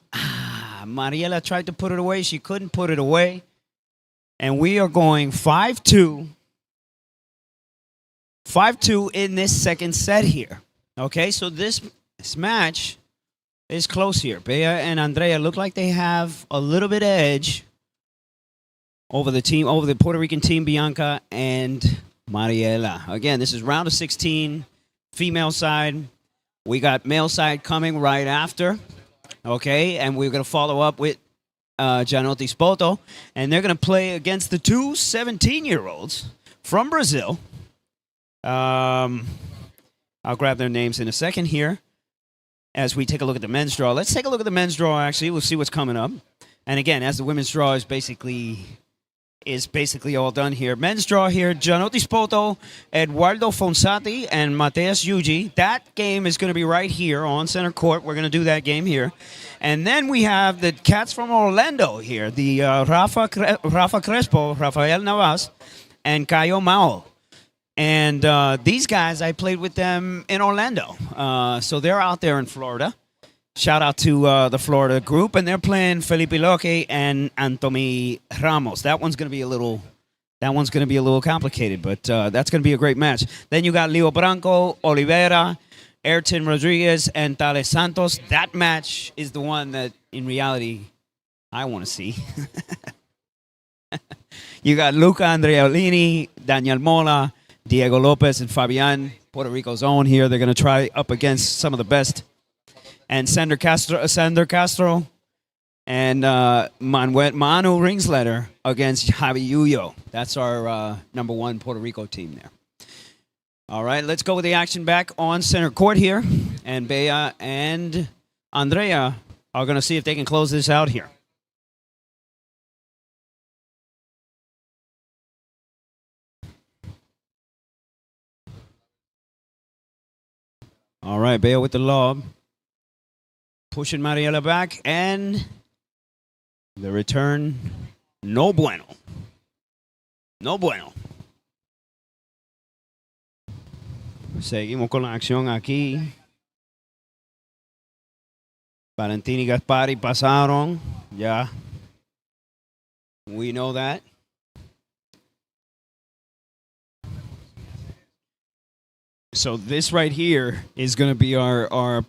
[SPEAKER 1] Mariela tried to put it away. She couldn't put it away. And we are going 5-2. 5-2 in this second set here. Okay, so this match is close here. Bea and Andrea look like they have a little bit of edge over the Puerto Rican team, Bianca and Mariela. Again, this is round of 16, female side. We got male side coming right after. Okay, and we're going to follow up with Gianotti's Poto, and they're going to play against the 2 17-year-olds from Brazil. I'll grab their names in a second here as we take a look at the men's draw. Let's take a look at the men's draw, actually. We'll see what's coming up. And again, as the women's draw is basically all done here. Men's draw here, Gianotti's Poto, Eduardo Fonsati, and Mateus Yuji. That game is going to be right here on center court. We're going to do that game here. And then we have the cats from Orlando here, the Rafa Crespo, Rafael Navas, and Caio Mao. And these guys, I played with them in Orlando. So they're out there in Florida. Shout out to the Florida group. And they're playing Felipe Loque and Anthony Ramos. That one's going to be a little complicated, but that's going to be a great match. Then you got Leo Branco, Oliveira, Ayrton Rodriguez, and Thales Santos. That match is the one that, in reality, I want to see. You got Luca Andreolini, Daniel Mola, Diego Lopez, and Fabian, Puerto Rico's own here. They're going to try up against some of the best. And Sander Castro and Manu Ringsletter against Javi Yuyo. That's our number 1 Puerto Rico team there. All right, let's go with the action back on center court here. And Bea and Andrea are going to see if they can close this out here. All right, Bea with the lob. Pushing Mariela back, and the return, no bueno. No bueno. Seguimos con la acción aquí. Valentini y Gaspari pasaron. Ya. We know that. So this right here is going to be our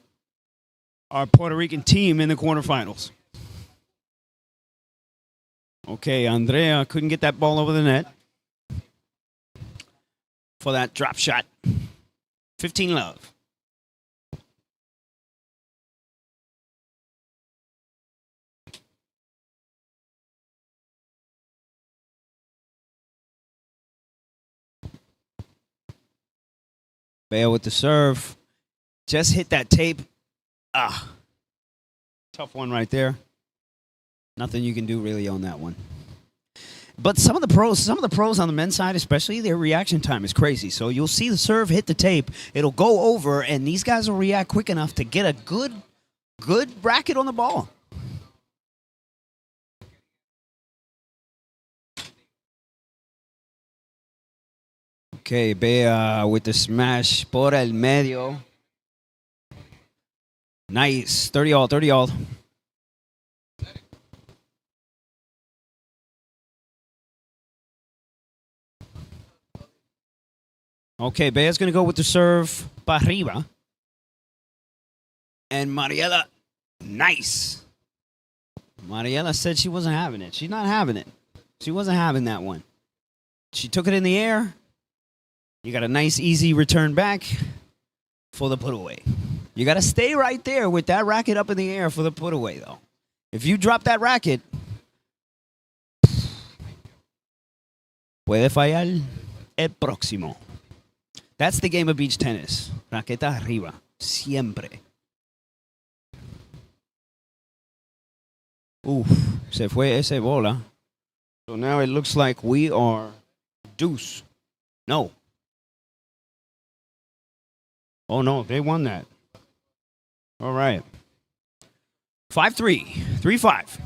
[SPEAKER 1] Puerto Rican team in the quarterfinals. Okay, Andrea couldn't get that ball over the net for that drop shot. 15 love. Bale with the serve. Just hit that tape. Tough one right there. Nothing you can do really on that one. But some of the pros on the men's side especially, their reaction time is crazy. So you'll see the serve hit the tape. It'll go over, and these guys will react quick enough to get a good bracket on the ball. Okay, Bea with the smash por el medio. Nice. 30-all, 30-all. Okay, Bea's going to go with the serve para arriba. And Mariela, nice. Mariela said she wasn't having it. She's not having it. She wasn't having that one. She took it in the air. You got a nice, easy return back for the put away. You got to stay right there with that racket up in the air for the put away, though. If you drop that racket, puede fallar el próximo. That's the game of beach tennis. Raqueta arriba. Siempre. Oof. Se fue ese bola. So now it looks like we are deuce. No. Oh, no, they won that. All right. 5-3. 3-5.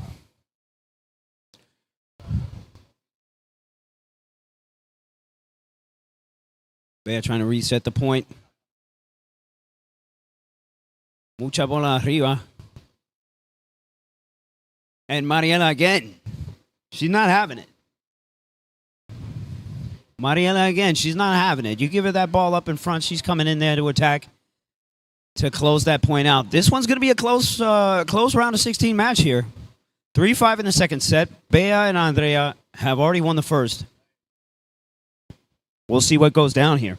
[SPEAKER 1] They're trying to reset the point. Mucha bola arriba. And Mariela again. She's not having it. Mariela again. She's not having it. You give her that ball up in front, she's coming in there to attack to close that point out. This one's going to be a close round of 16 match here. 3-5 in the second set. Bea and Andrea have already won the first. We'll see what goes down here.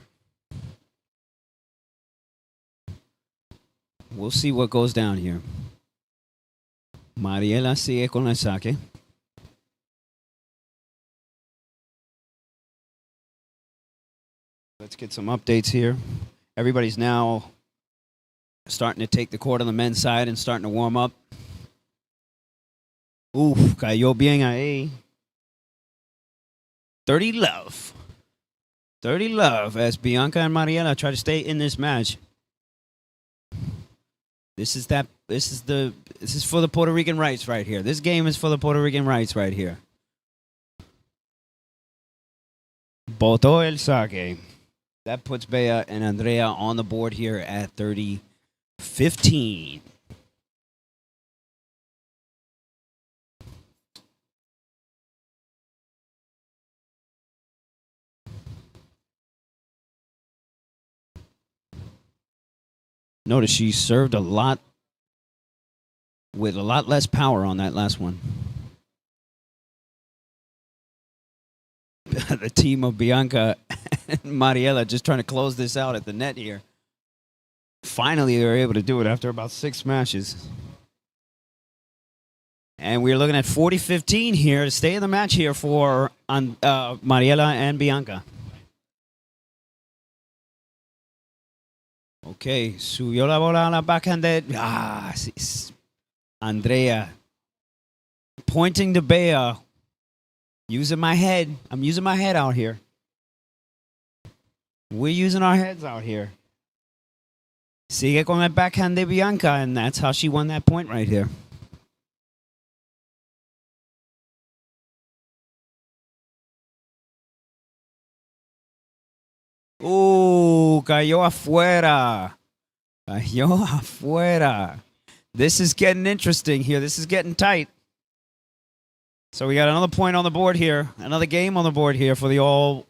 [SPEAKER 1] We'll see what goes down here. Mariela sigue con el saque. Let's get some updates here. Everybody's now starting to take the court on the men's side and starting to warm up. Uf, cayó bien ahí. 30 love. 30 love as Bianca and Mariela try to stay in this match. This is for the Puerto Rican rights right here. This game is for the Puerto Rican rights right here. Botó el saque. That puts Bea and Andrea on the board here at 30-15. Notice she served a lot with a lot less power on that last one. The team of Bianca and Mariela just trying to close this out at the net here. Finally, they were able to do it after about 6 matches. And we're looking at 40-15 here to stay in the match here for Mariela and Bianca. Okay, subió la bola a la backhand. Andrea pointing to Bea. Using my head. I'm using my head out here. We're using our heads out here. Sigue con el backhand de Bianca, and that's how she won that point right here. Cayó afuera. Cayó afuera. This is getting interesting here. This is getting tight. So we got another point on the board here. Another game on the board here for the all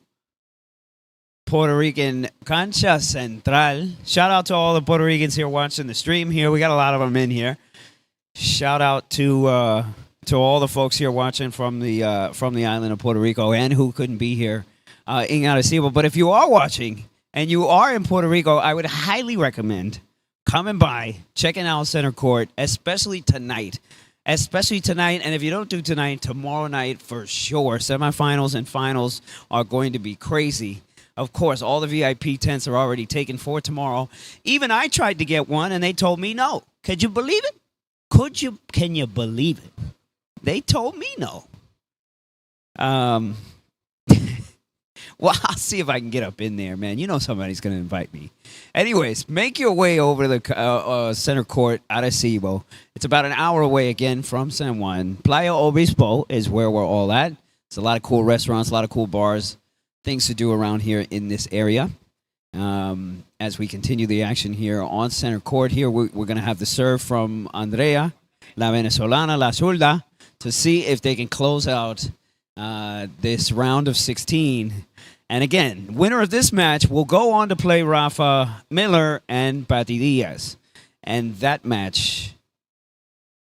[SPEAKER 1] Puerto Rican Cancha Central. Shout out to all the Puerto Ricans here watching the stream here. We got a lot of them in here. Shout out to all the folks here watching from the island of Puerto Rico and who couldn't be here in Arecibo. But if you are watching and you are in Puerto Rico, I would highly recommend coming by, checking out Center Court, especially tonight. Especially tonight, and if you don't do tonight, tomorrow night for sure. Semifinals and finals are going to be crazy. Of course, all the VIP tents are already taken for tomorrow. Even I tried to get one, and they told me no. Could you believe it? Can you believe it? They told me no. Well, I'll see if I can get up in there, man. You know somebody's going to invite me. Anyways, make your way over to the Center Court, Arecibo. It's about an hour away again from San Juan. Playa Obispo is where we're all at. There's a lot of cool restaurants, a lot of cool bars, things to do around here in this area. As we continue the action here on Center Court here, we're going to have the serve from Andrea, la venezolana, la zurda, to see if they can close out this round of 16. And again, winner of this match will go on to play Rafa Miller and Pati Diaz. And that match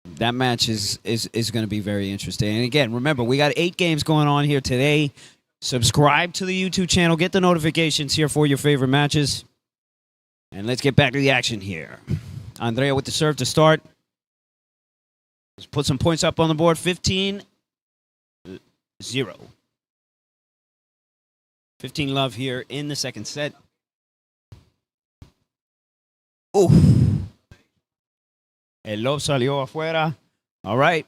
[SPEAKER 1] is going to be very interesting. And again, remember, we got 8 games going on here today. Subscribe to the YouTube channel. Get the notifications here for your favorite matches. And let's get back to the action here. Andrea with the serve to start. Let's put some points up on the board. 15-0. 15 love here in the second set. Oof. El lob salió afuera. All right.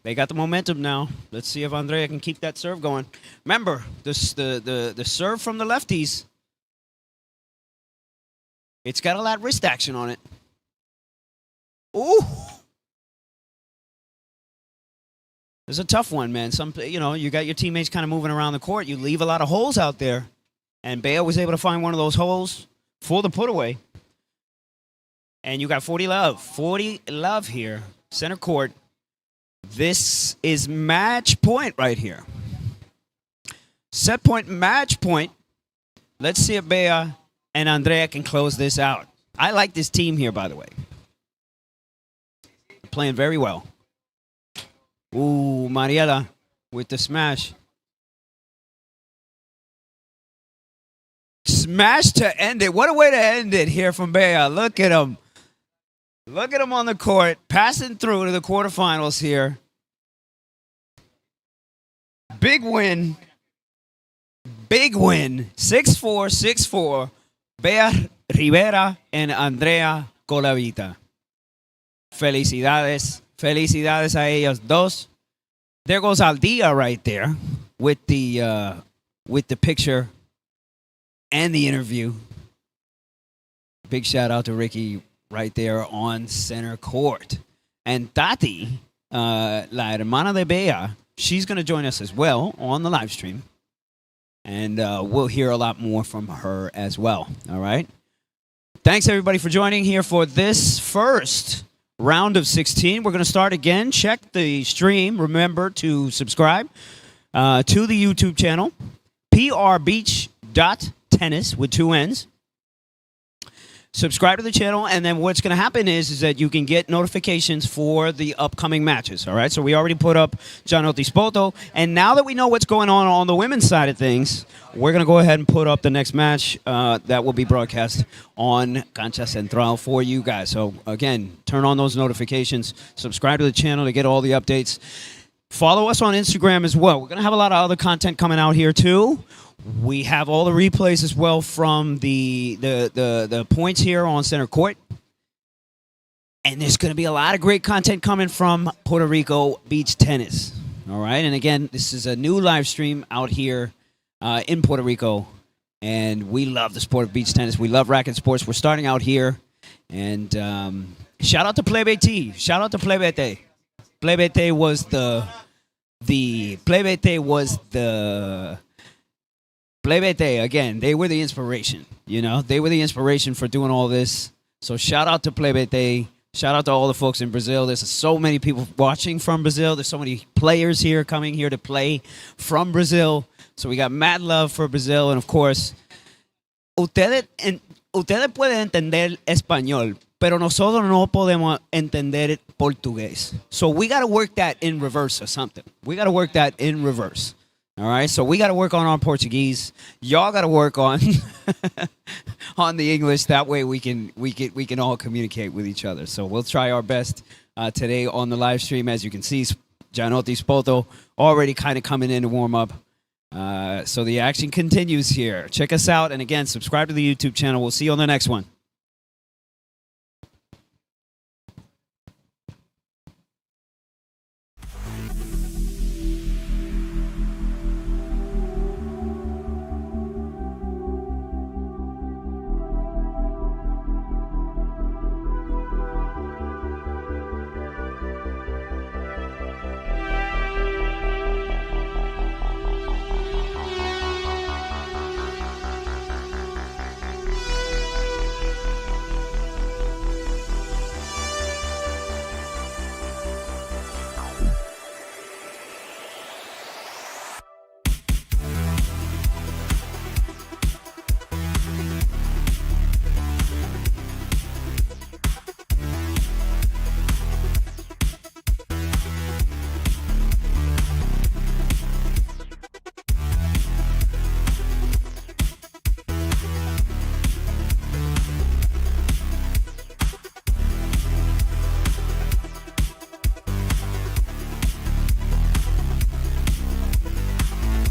[SPEAKER 1] They got the momentum now. Let's see if Andrea can keep that serve going. Remember, the serve from the lefties It's got a lot of wrist action on it. Ooh. It's a tough one, man. You got your teammates kind of moving around the court. You leave a lot of holes out there. And Bea was able to find one of those holes for the put away. And you got 40 love. 40 love here. Center court. This is match point right here. Set point, match point. Let's see if Bea and Andrea can close this out. I like this team here, by the way. They're playing very well. Ooh, Mariela with the smash. Smash to end it. What a way to end it here from Bea. Look at him. Look at him on the court, passing through to the quarterfinals here. Big win. Big win. 6-4, 6-4. Bea Rivera and Andrea Colavita. Felicidades. Felicidades a ellos dos. There goes Aldea right there with the picture and the interview. Big shout out to Ricky right there on center court. And Tati, la hermana de Bea, she's going to join us as well on the live stream. And we'll hear a lot more from her as well. All right. Thanks, everybody, for joining here for this first round of 16. We're going to start again. Check the stream. Remember to subscribe to the YouTube channel, prbeach.tennis with 2 N's. Subscribe to the channel, and then what's going to happen is that you can get notifications for the upcoming matches, all right? So we already put up Gianotti's Poto, and now that we know what's going on the women's side of things, we're going to go ahead and put up the next match that will be broadcast on Cancha Central for you guys. So, again, turn on those notifications, subscribe to the channel to get all the updates. Follow us on Instagram as well. We're going to have a lot of other content coming out here, too. We have all the replays as well from the points here on center court. And there's going to be a lot of great content coming from Puerto Rico beach tennis. All right. And again, this is a new live stream out here in Puerto Rico. And we love the sport of beach tennis. We love racket sports. We're starting out here. And shout out to Plebete. Shout out to Plebete. Plebete was Plebete, again, they were the inspiration, you know? They were the inspiration for doing all this. So shout out to Plebete. Shout out to all the folks in Brazil. There's so many people watching from Brazil. There's so many players here coming here to play from Brazil. So we got mad love for Brazil. And, of course, ustedes pueden entender español, pero nosotros no podemos entender portugués. So we got to work that in reverse or something. We got to work that in reverse. All right, so we got to work on our Portuguese. Y'all got to work on on the English. That way we can all communicate with each other. So we'll try our best today on the live stream. As you can see, Gianotti's Poto already kind of coming in to warm up. So the action continues here. Check us out, and again, subscribe to the YouTube channel. We'll see you on the next one.